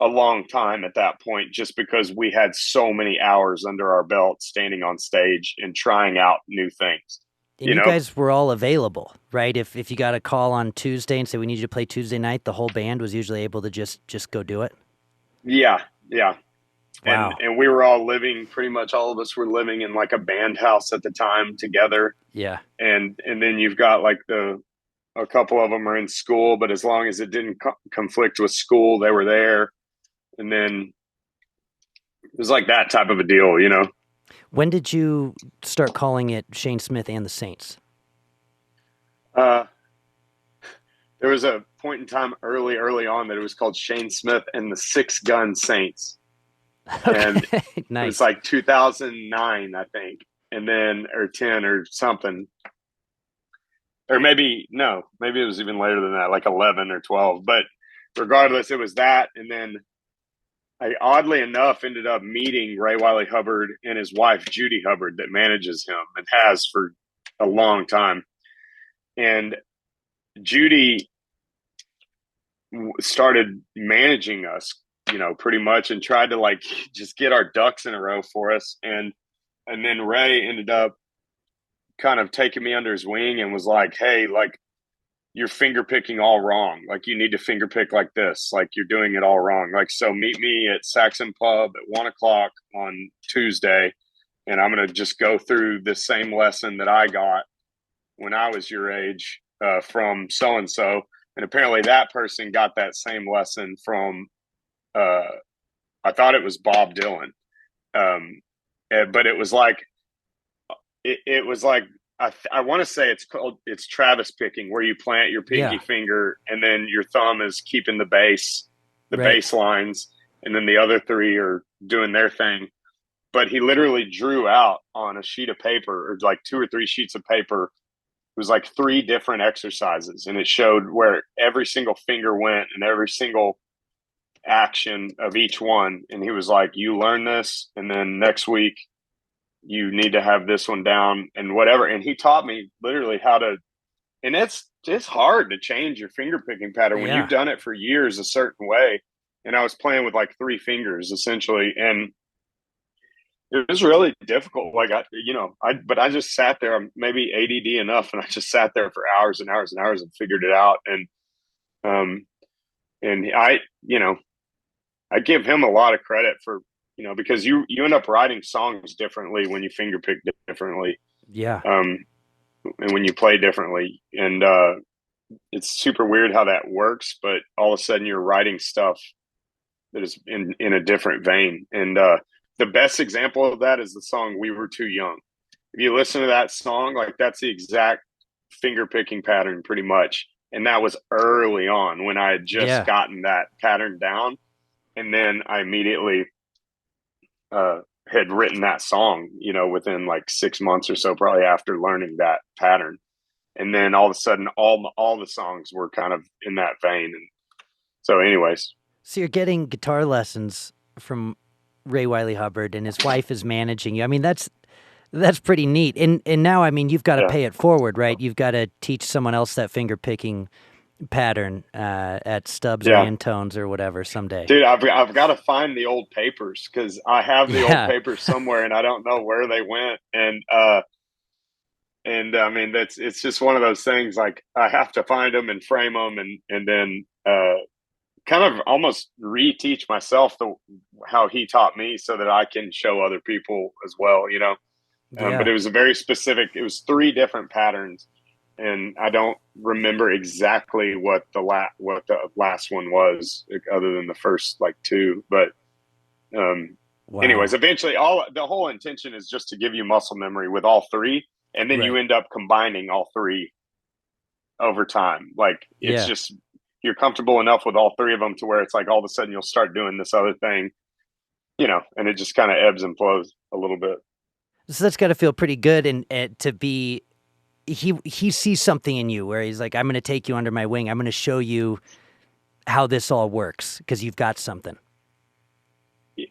a long time at that point, just because we had so many hours under our belt standing on stage and trying out new things, And you guys were all available, right? If you got a call on Tuesday and said we need you to play Tuesday night, the whole band was usually able to just go do it. Yeah, yeah. Wow. And we were all living, pretty much all of us were living in like a band house at the time together. Yeah. And then you've got like a couple of them are in school, but as long as it didn't conflict with school, they were there. And then it was like that type of a deal, you know? When did you start calling it Shane Smith and the Saints? Uh, there was a point in time early on that it was called Shane Smith and the Six Gun Saints. And Okay. Nice. it was like 2009, I think. And then, or 10 or something. Or maybe it was even later than that, like 11 or 12. But regardless, it was that. And then I oddly enough ended up meeting Ray Wiley Hubbard and his wife, Judy Hubbard, that manages him and has for a long time. And Judy started managing us, you know, pretty much, and tried to like just get our ducks in a row for us. And then Ray ended up kind of taking me under his wing and was like, hey, like, you're finger picking all wrong. Like, you need to finger pick like this. Like, you're doing it all wrong. Like, so meet me at Saxon Pub at 1:00 on Tuesday, and I'm going to just go through the same lesson that I got when I was your age from so-and-so. And apparently that person got that same lesson from, I thought it was Bob Dylan. But it was like, it was like, I want to say it's Travis picking, where you plant your pinky finger and then your thumb is keeping the bass lines, and then the other three are doing their thing. But he literally drew out on a sheet of paper, or like 2 or 3 sheets of paper. It was like 3 different exercises, and it showed where every single finger went and every single action of each one. And he was like, you learn this, and then next week you need to have this one down and whatever. And he taught me literally how to, and it's hard to change your finger picking pattern when you've done it for years a certain way. And I was playing with like 3 fingers essentially. And it was really difficult. Like, but I just sat there. I'm maybe ADD enough. And I just sat there for hours and hours and hours and figured it out. And I give him a lot of credit for, because you end up writing songs differently when you finger pick differently. Yeah. And when you play differently. And it's super weird how that works, but all of a sudden you're writing stuff that is in a different vein. And the best example of that is the song We Were Too Young. If you listen to that song, like, that's the exact finger picking pattern pretty much. And that was early on when I had just gotten that pattern down. And then I immediately had written that song, within like 6 months or so, probably after learning that pattern. And then all of a sudden, all the songs were kind of in that vein. And so anyways. So you're getting guitar lessons from Ray Wiley Hubbard, and his wife is managing you. I mean, that's pretty neat. And now, I mean, you've got to pay it forward, right? You've got to teach someone else that finger picking pattern at Stubbs or Antone's or whatever someday. Dude, I've got to find the old papers, because I have the old papers somewhere and I don't know where they went. And I mean, it's just one of those things, like, I have to find them and frame them and then kind of almost reteach myself how he taught me so that I can show other people as well, But it was a very specific, it was 3 different patterns. And I don't remember exactly what the last one was, other than the first like 2. But anyways, eventually the whole intention is just to give you muscle memory with all 3, and then you end up combining all 3 over time. Like, it's just, you're comfortable enough with all 3 of them to where it's like all of a sudden you'll start doing this other thing, and it just kind of ebbs and flows a little bit. So that's got to feel pretty good, and to be. He sees something in you where he's like, I'm going to take you under my wing. I'm going to show you how this all works because you've got something.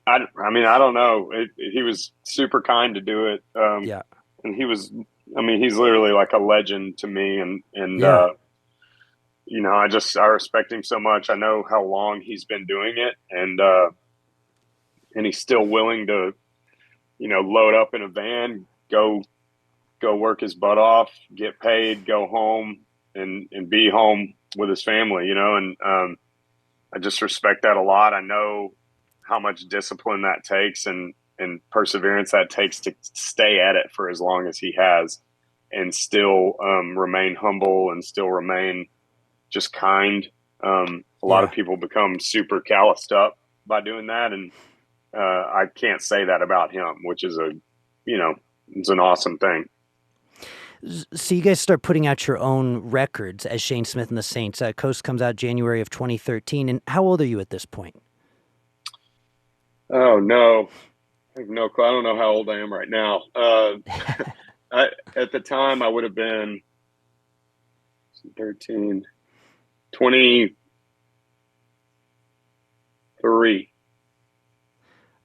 I mean, I don't know. He was super kind to do it. And he's literally like a legend to me. And I respect him so much. I know how long he's been doing it, and he's still willing to, load up in a van, go work his butt off, get paid, go home, and be home with his family, and I just respect that a lot. I know how much discipline that takes and perseverance that takes to stay at it for as long as he has, and still remain humble and still remain just kind. A lot of people become super calloused up by doing that, and I can't say that about him, which is it's an awesome thing. So you guys start putting out your own records as Shane Smith and the Saints. Coast comes out January of 2013. And how old are you at this point? Oh, no. I have no clue. I don't know how old I am right now. At the time, I would have been 13, 23.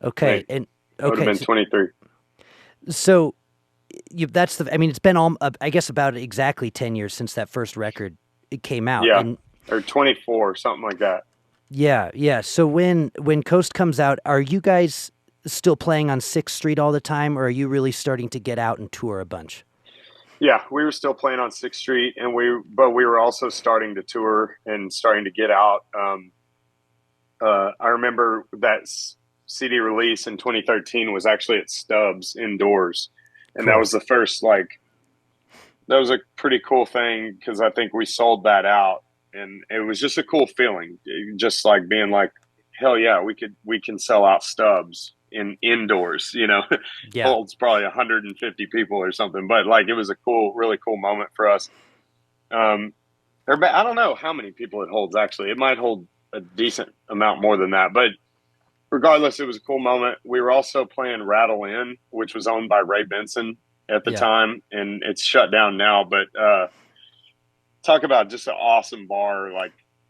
Okay. Right. And I would have been 23. So it's been I guess about exactly 10 years since that first record came out. Yeah. Or 24, something like that. Yeah. Yeah. So when Coast comes out, are you guys still playing on 6th Street all the time, or are you really starting to get out and tour a bunch? Yeah, we were still playing on 6th Street, but we were also starting to tour and starting to get out. I remember that CD release in 2013 was actually at Stubbs indoors. And Cool. that was the first, that was a pretty cool thing, because I think we sold that out, and it was just a cool feeling, just like being like, hell yeah, we can sell out Stubbs indoors, Yeah. holds probably 150 people or something, but it was a really cool moment for us. I don't know how many people it holds, actually. It might hold a decent amount more than that, but regardless, it was a cool moment. We were also playing Rattle Inn, which was owned by Ray Benson at the time, and it's shut down now. But talk about just an awesome bar,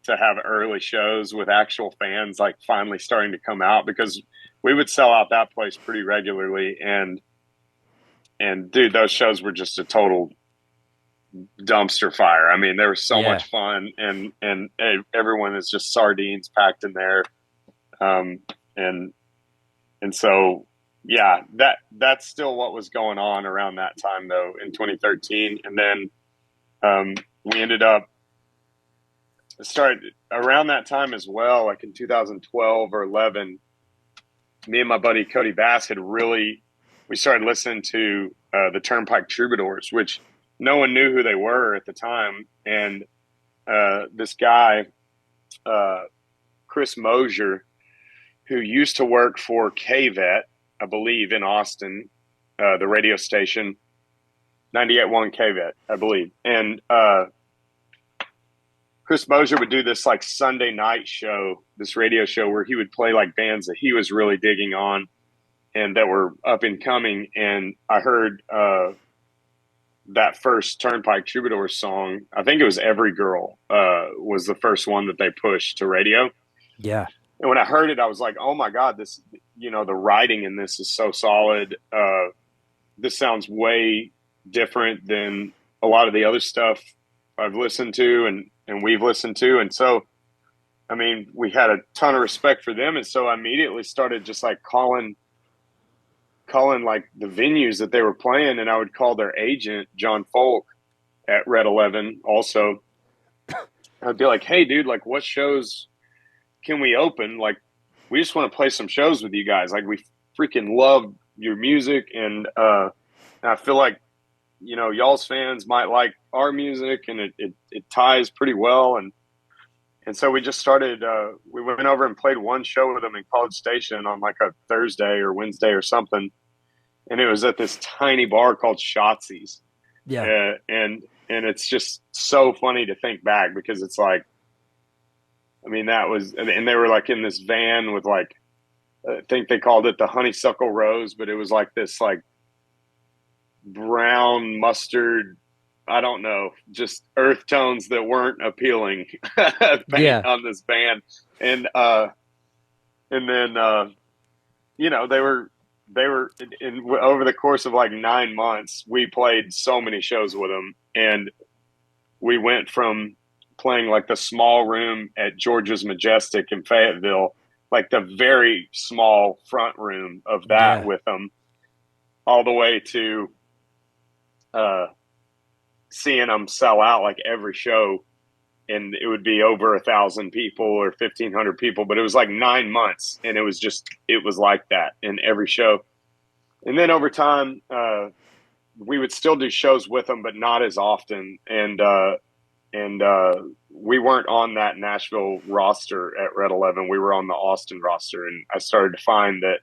to have early shows with actual fans, finally starting to come out, because we would sell out that place pretty regularly. And dude, those shows were just a total dumpster fire. I mean, they were so much fun, and everyone is just sardines packed in there. And so, yeah, that's still what was going on around that time, though, in 2013. And then we ended up started around that time as well, in 2012 or 11. Me and my buddy Cody Bass we started listening to the Turnpike Troubadours, which no one knew who they were at the time. And this guy, Chris Mosier, who used to work for KVET, I believe, in Austin, the radio station, 98.1 KVET, I believe. And Chris Mosier would do this Sunday night show, this radio show, where he would play bands that he was really digging on and that were up and coming. And I heard that first Turnpike Troubadour song. I think it was Every Girl was the first one that they pushed to radio. Yeah. And when I heard it, I was like, oh my God, this, the writing in this is so solid. This sounds way different than a lot of the other stuff I've listened to and we've listened to. And so, I mean, we had a ton of respect for them. And so I immediately started just calling the venues that they were playing. And I would call their agent, John Folk at Red 11 also. I'd be like, hey dude, what shows can we open? We just want to play some shows with you guys. We freaking love your music. And I feel like, y'all's fans might like our music, and it ties pretty well. And so we just started, we went over and played one show with them in College Station on a Thursday or Wednesday or something. And it was at this tiny bar called Shotzi's. Yeah. And it's just so funny to think back, because it's that was, and they were in this van with I think they called it the Honeysuckle Rose, but it was this brown mustard, I don't know, just earth tones that weren't appealing paint on this band. And then they were over the course of 9 months, we played so many shows with them, and we went from playing like the small room at George's Majestic in Fayetteville, like the very small front room of that Yeah. with them, all the way to seeing them sell out like every show, and it would be over 1,000 people or 1,500 people, but it was like 9 months, and it was like that in every show. And then over time, we would still do shows with them, but not as often. And we weren't on that Nashville roster at Red 11. We were on the Austin roster, and I started to find that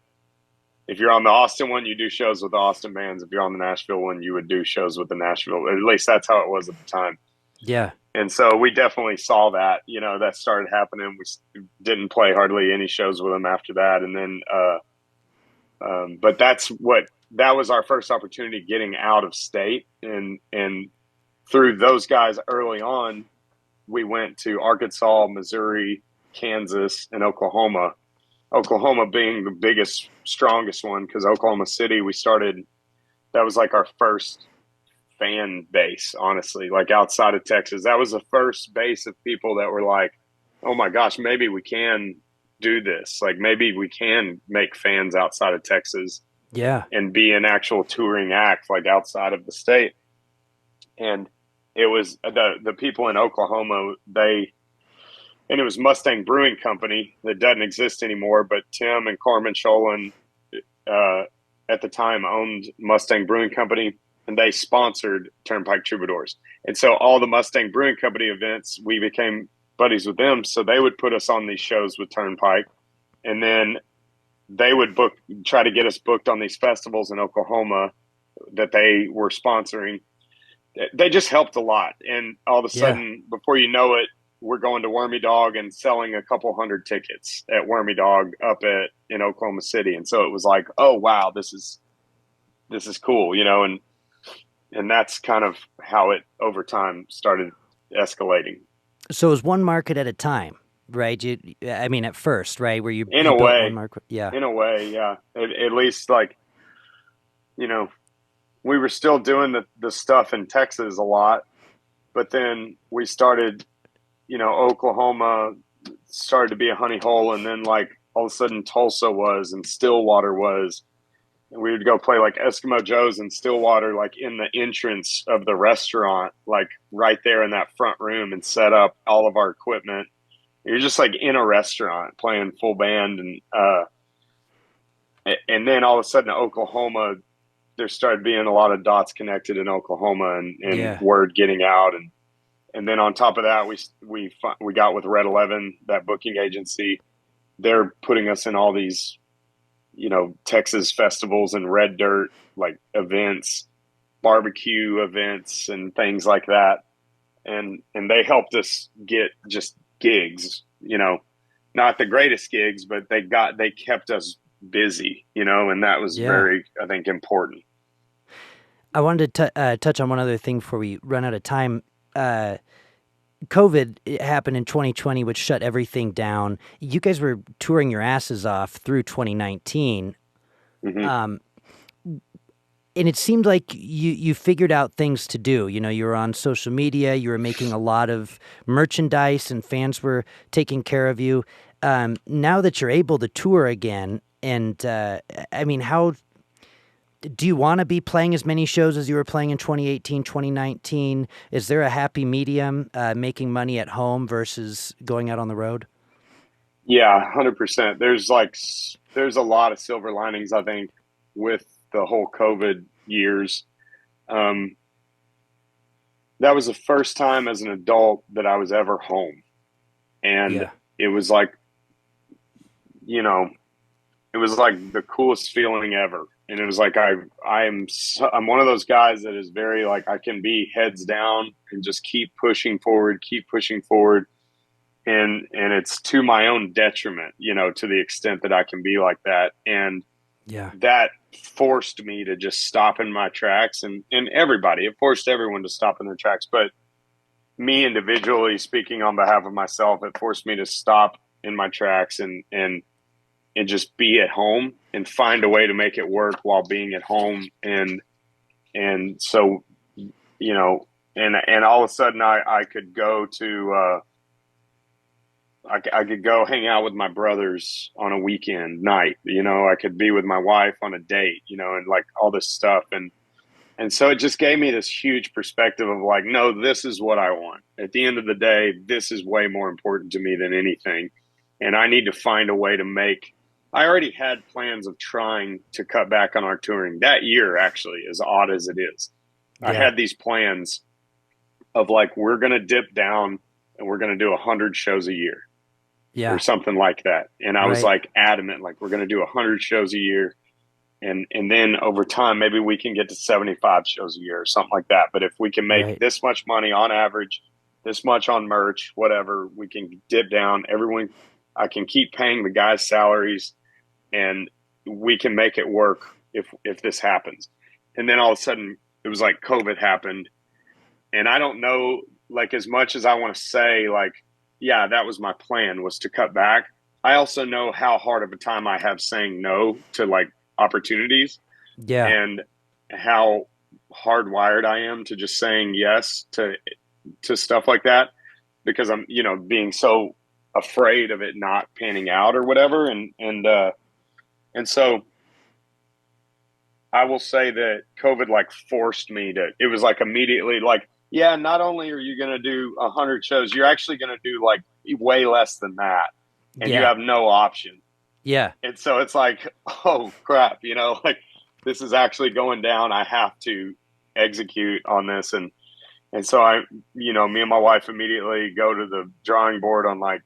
if you're on the Austin one, you do shows with the Austin bands. If you're on the Nashville one, you would do shows with the Nashville. At least that's how it was at the time. Yeah. And so we definitely saw that, that started happening. We didn't play hardly any shows with them after that. And then, but that was our first opportunity getting out of state. And through those guys early on, we went to Arkansas, Missouri, Kansas, and Oklahoma. Oklahoma being the biggest, strongest one, because Oklahoma City, that was like our first fan base, honestly, like outside of Texas. That was the first base of people that were like, oh my gosh, maybe we can do this. Like maybe we can make fans outside of Texas. Yeah. And be an actual touring act, like outside of the state. And it was the people in Oklahoma, and it was Mustang Brewing Company that doesn't exist anymore, but Tim and Carmen Sholin at the time owned Mustang Brewing Company, and they sponsored Turnpike Troubadours. And so all the Mustang Brewing Company events, we became buddies with them. So they would put us on these shows with Turnpike, and then they would try to get us booked on these festivals in Oklahoma that they were sponsoring. They just helped a lot. And all of a sudden, before you know it, we're going to Wormy Dog and selling a couple hundred tickets at Wormy Dog in Oklahoma City. And so it was like, oh wow, this is cool, and that's kind of how it over time started escalating. So it was one market at a time, right? At first, right? Where you in a way, one market, yeah. In a way, yeah. At least like, we were still doing the stuff in Texas a lot, but then we started, Oklahoma started to be a honey hole, and then like all of a sudden Tulsa was, and Stillwater was, and we would go play like Eskimo Joe's in Stillwater, like in the entrance of the restaurant, like right there in that front room, and set up all of our equipment. You're just like in a restaurant playing full band, and then all of a sudden Oklahoma, there started being a lot of dots connected in Oklahoma, and word getting out, and then on top of that, we got with Red 11, that booking agency. They're putting us in all these, Texas festivals and red dirt like events, barbecue events, and things like that, and they helped us get just gigs, not the greatest gigs, but they kept us busy, and that was very, I think, important. I wanted to touch on one other thing before we run out of time. COVID happened in 2020, which shut everything down. You guys were touring your asses off through 2019. Mm-hmm. And it seemed like you figured out things to do. You were on social media, you were making a lot of merchandise, and fans were taking care of you. Now that you're able to tour again, and how do you want to be playing as many shows as you were playing in 2018, 2019? Is there a happy medium, making money at home versus going out on the road? Yeah, 100%. There's a lot of silver linings, I think, with the whole COVID years. That was the first time as an adult that I was ever home. And it was like, it was like the coolest feeling ever. And it was like, I'm one of those guys that is very like, I can be heads down and just keep pushing forward. And it's to my own detriment, to the extent that I can be like that. And that forced me to just stop in my tracks, and it forced everyone to stop in their tracks. But me individually, speaking on behalf of myself, it forced me to stop in my tracks and just be at home and find a way to make it work while being at home. And so, and all of a sudden I could go to I could go hang out with my brothers on a weekend night. I could be with my wife on a date, and like all this stuff. And so it just gave me this huge perspective of like, no, this is what I want. At the end of the day, this is way more important to me than anything. And I need to find a way to I already had plans of trying to cut back on our touring that year, actually, as odd as it is. Yeah. I had these plans of like, we're going to dip down and we're going to do 100 shows a year. Yeah. Or something like that. And I was like adamant, like we're going to do 100 shows a year. And then over time, maybe we can get to 75 shows a year or something like that. But if we can make this much money on average, this much on merch, whatever, we can dip down. I can keep paying the guys' salaries, and we can make it work if this happens. And then all of a sudden, it was like COVID happened. And I don't know, like as much as I want to say, like, yeah, that was my plan, was to cut back. I also know how hard of a time I have saying no to like opportunities, and how hardwired I am to just saying yes to stuff like that, because I'm being so afraid of it not panning out or whatever, and so I will say that COVID like forced me to. It was like immediately like, yeah, not only are you going to do 100 shows, you're actually going to do like way less than that, and you have no option. Yeah. And so it's like, oh crap, like this is actually going down. I have to execute on this. And so me and my wife immediately go to the drawing board on like,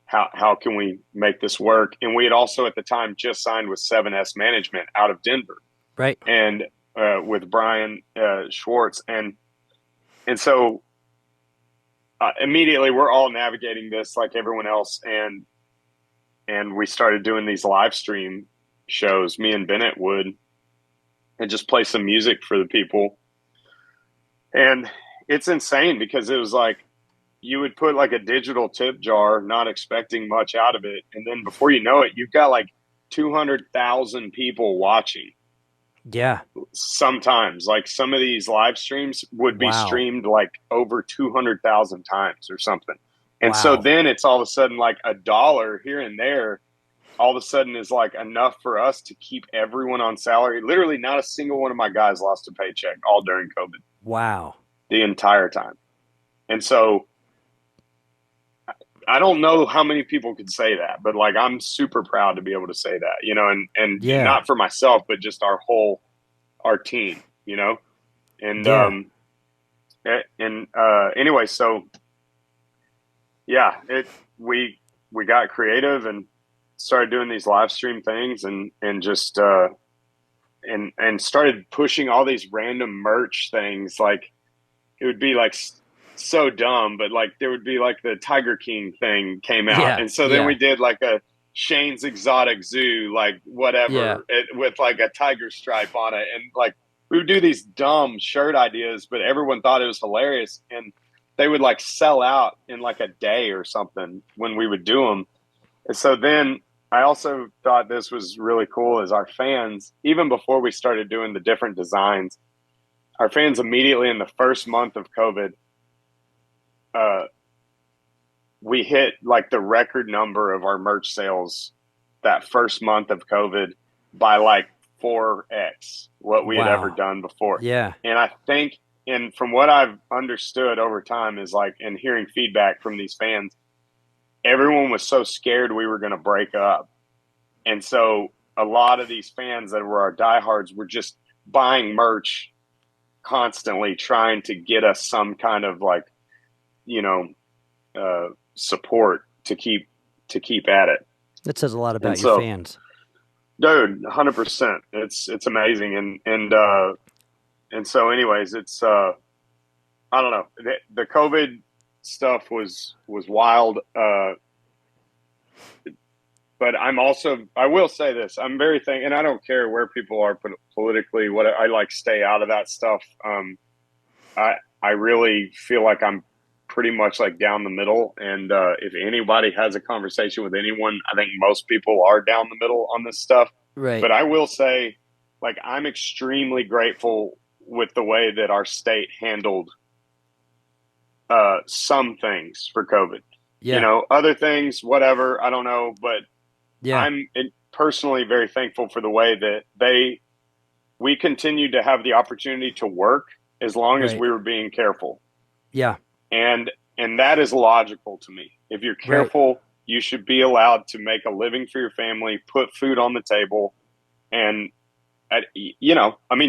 how can we make this work? And we had also at the time just signed with 7S Management out of Denver. Right. And with Brian Schwartz. And so immediately we're all navigating this like everyone else. And we started doing these live stream shows. Me and Bennett would, and just play some music for the people. And it's insane because it was like, you would put like a digital tip jar, not expecting much out of it. And then before you know it, you've got like 200,000 people watching. Yeah. Sometimes like some of these live streams would be streamed like over 200,000 times or something. And so then it's all of a sudden like $1 here and there, all of a sudden is like enough for us to keep everyone on salary. Literally not a single one of my guys lost a paycheck all during COVID. Wow. The entire time. And so I don't know how many people could say that, but like I'm super proud to be able to say that, and not for myself, but just our team, and anyway, so we got creative and started doing these live stream things and just and started pushing all these random merch things. Like it would be like so dumb, but like there would be like the Tiger King thing came out, and so then we did like a Shane's Exotic Zoo, like whatever, with like a tiger stripe on it, and like we would do these dumb shirt ideas, but everyone thought it was hilarious, and they would like sell out in like a day or something when we would do them. And so then I also thought this was really cool is our fans, even before we started doing the different designs, our fans immediately in the first month of COVID, we hit like the record number of our merch sales that first month of COVID by like 4x what we had ever done before. Yeah. And I think, and from what I've understood over time is like, and hearing feedback from these fans, everyone was so scared we were going to break up. And so a lot of these fans that were our diehards were just buying merch constantly, trying to get us some kind of like, support to keep at it. That says a lot about your fans. Dude, 100%. It's amazing. And so anyways, it's, I don't know. The COVID stuff was wild. But I will say this, I'm very and I don't care where people are politically, I like stay out of that stuff. I really feel like I'm pretty much like down the middle. And if anybody has a conversation with anyone, I think most people are down the middle on this stuff. Right. But I will say, like, I'm extremely grateful with the way that our state handled some things for COVID. Yeah. Other things, whatever, I don't know, but Yeah. I'm personally very thankful for the way that we continued to have the opportunity to work as long as Right. we were being careful. Yeah. And that is logical to me. If you're Right. careful, you should be allowed to make a living for your family, put food on the table, and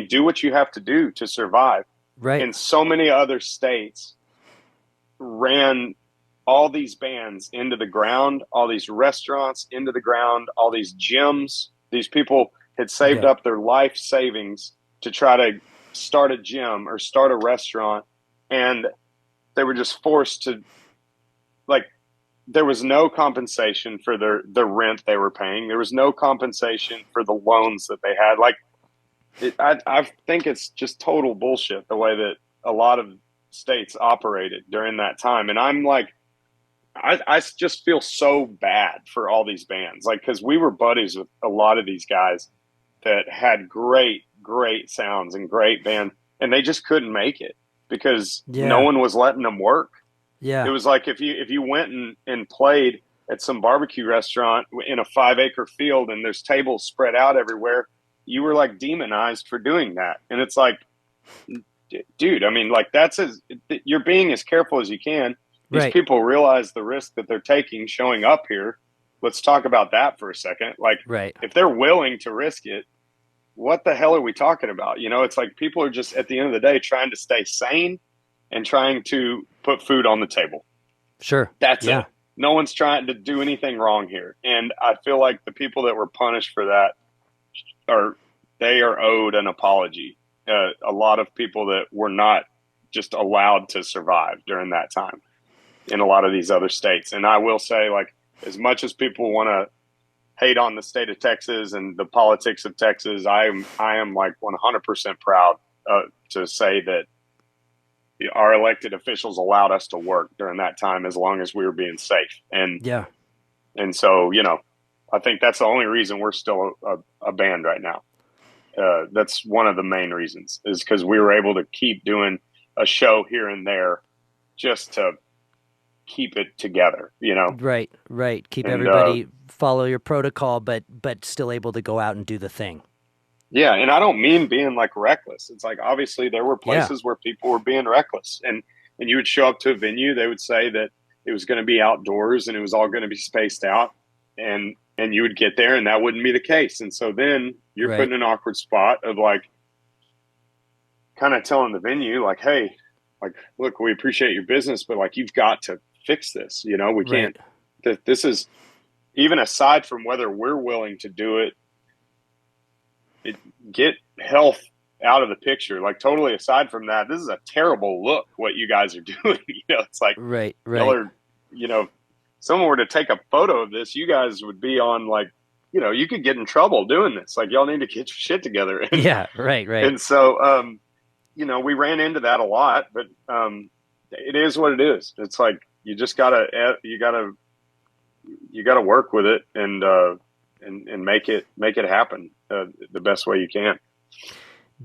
do what you have to do to survive. Right. And so many other states ran all these bands into the ground, all these restaurants into the ground, all these gyms. These people had saved Yeah. up their life savings to try to start a gym or start a restaurant, and they were just forced to, like, there was no compensation for the rent they were paying. There was no compensation for the loans that they had. I think it's just total bullshit the way that a lot of states operated during that time. And I'm like, I just feel so bad for all these bands, like, because we were buddies with a lot of these guys that had great sounds and great band, and they just couldn't make it because no one was letting them work. Yeah. It was like if you went and played at some barbecue restaurant in a 5-acre field and there's tables spread out everywhere, you were like demonized for doing that. And it's like, dude, I mean, like, you're being as careful as you can. These people realize the risk that they're taking showing up here. Let's talk about that for a second. Like, if they're willing to risk it, what the hell are we talking about? It's like people are just, at the end of the day, trying to stay sane and trying to put food on the table. Sure. That's it. No one's trying to do anything wrong here. And I feel like the people that were punished for that are owed an apology. A lot of people that were not just allowed to survive during that time in a lot of these other states. And I will say, like, as much as people want to hate on the state of Texas and the politics of Texas, I am like 100% proud to say that our elected officials allowed us to work during that time as long as we were being safe. And so, I think that's the only reason we're still a band right now. That's one of the main reasons, is because we were able to keep doing a show here and there just to keep it together, Right. Keep everybody follow your protocol, but still able to go out and do the thing. Yeah. And I don't mean being like reckless. It's like, obviously there were places where people were being reckless, and you would show up to a venue, they would say that it was going to be outdoors and it was all going to be spaced out, and you would get there and that wouldn't be the case. And so then you're put in an awkward spot of, like, kind of telling the venue, like, hey, like, look, we appreciate your business, but, like, you've got to fix this. We can't, this is, even aside from whether we're willing to do it, get health out of the picture. Like, totally aside from that, this is a terrible look what you guys are doing. It's like, y'all are, if someone were to take a photo of this, you guys would be on, like, you could get in trouble doing this. Like, y'all need to get your shit together. Right. And so, we ran into that a lot, but it is what it is. It's like, you just gotta work with it and make it happen the best way you can.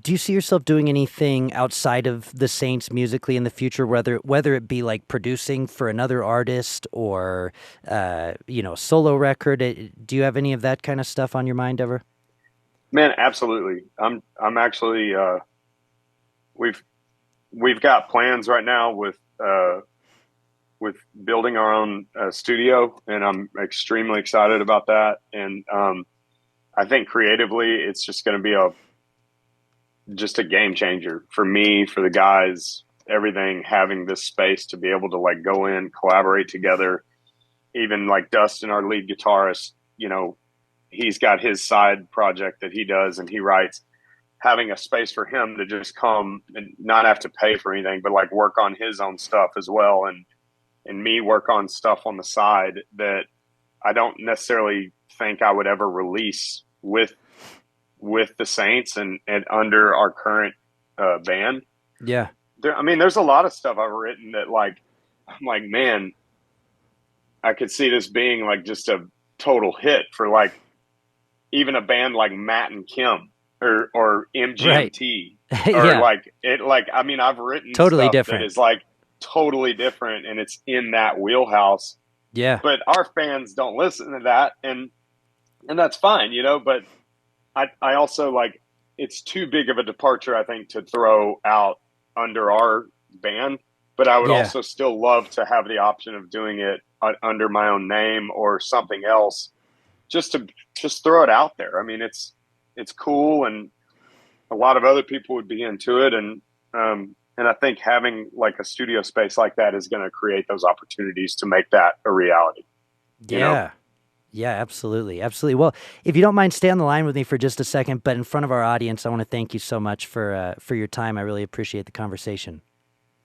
Do you see yourself doing anything outside of the Saints musically in the future, whether it be like producing for another artist or solo record? Do you have any of that kind of stuff on your mind ever? Man, absolutely. I'm actually we've got plans right now with building our own studio, and I'm extremely excited about that. And I think creatively, it's just going to be just a game changer for me, for the guys, everything, having this space to be able to, like, go in, collaborate together. Even like Dustin, our lead guitarist, he's got his side project that he does and he writes. Having a space for him to just come and not have to pay for anything, but, like, work on his own stuff as well. And me work on stuff on the side that I don't necessarily think I would ever release with the Saints and under our current band. Yeah. There's a lot of stuff I've written that, like, I'm like, man, I could see this being, like, just a total hit for, like, even a band like Matt and Kim or MGMT or I've written totally stuff different. that is, like, totally different and it's in that wheelhouse. Yeah. But our fans don't listen to that, and that's fine, but I also like, it's too big of a departure, I think, to throw out under our band. But I would Yeah. also still love to have the option of doing it under my own name or something else, just to throw it out there. I mean, it's cool, and a lot of other people would be into it, and I think having like a studio space like that is going to create those opportunities to make that a reality. Yeah. Yeah, absolutely. Absolutely. Well, if you don't mind, stay on the line with me for just a second, but in front of our audience, I want to thank you so much for your time. I really appreciate the conversation.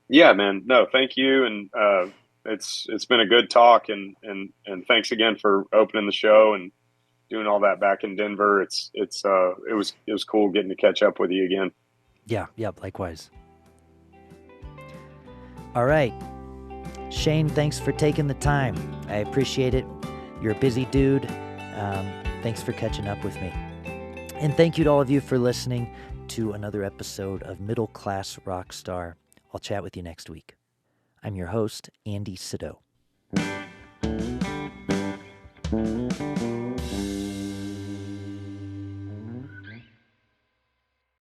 Yeah, man. No, thank you. And it's been a good talk, and thanks again for opening the show and doing all that back in Denver. It was cool getting to catch up with you again. Yeah, likewise. All right. Shane, thanks for taking the time. I appreciate it. You're a busy dude. Thanks for catching up with me. And thank you to all of you for listening to another episode of Middle Class Rockstar. I'll chat with you next week. I'm your host, Andy Sydow.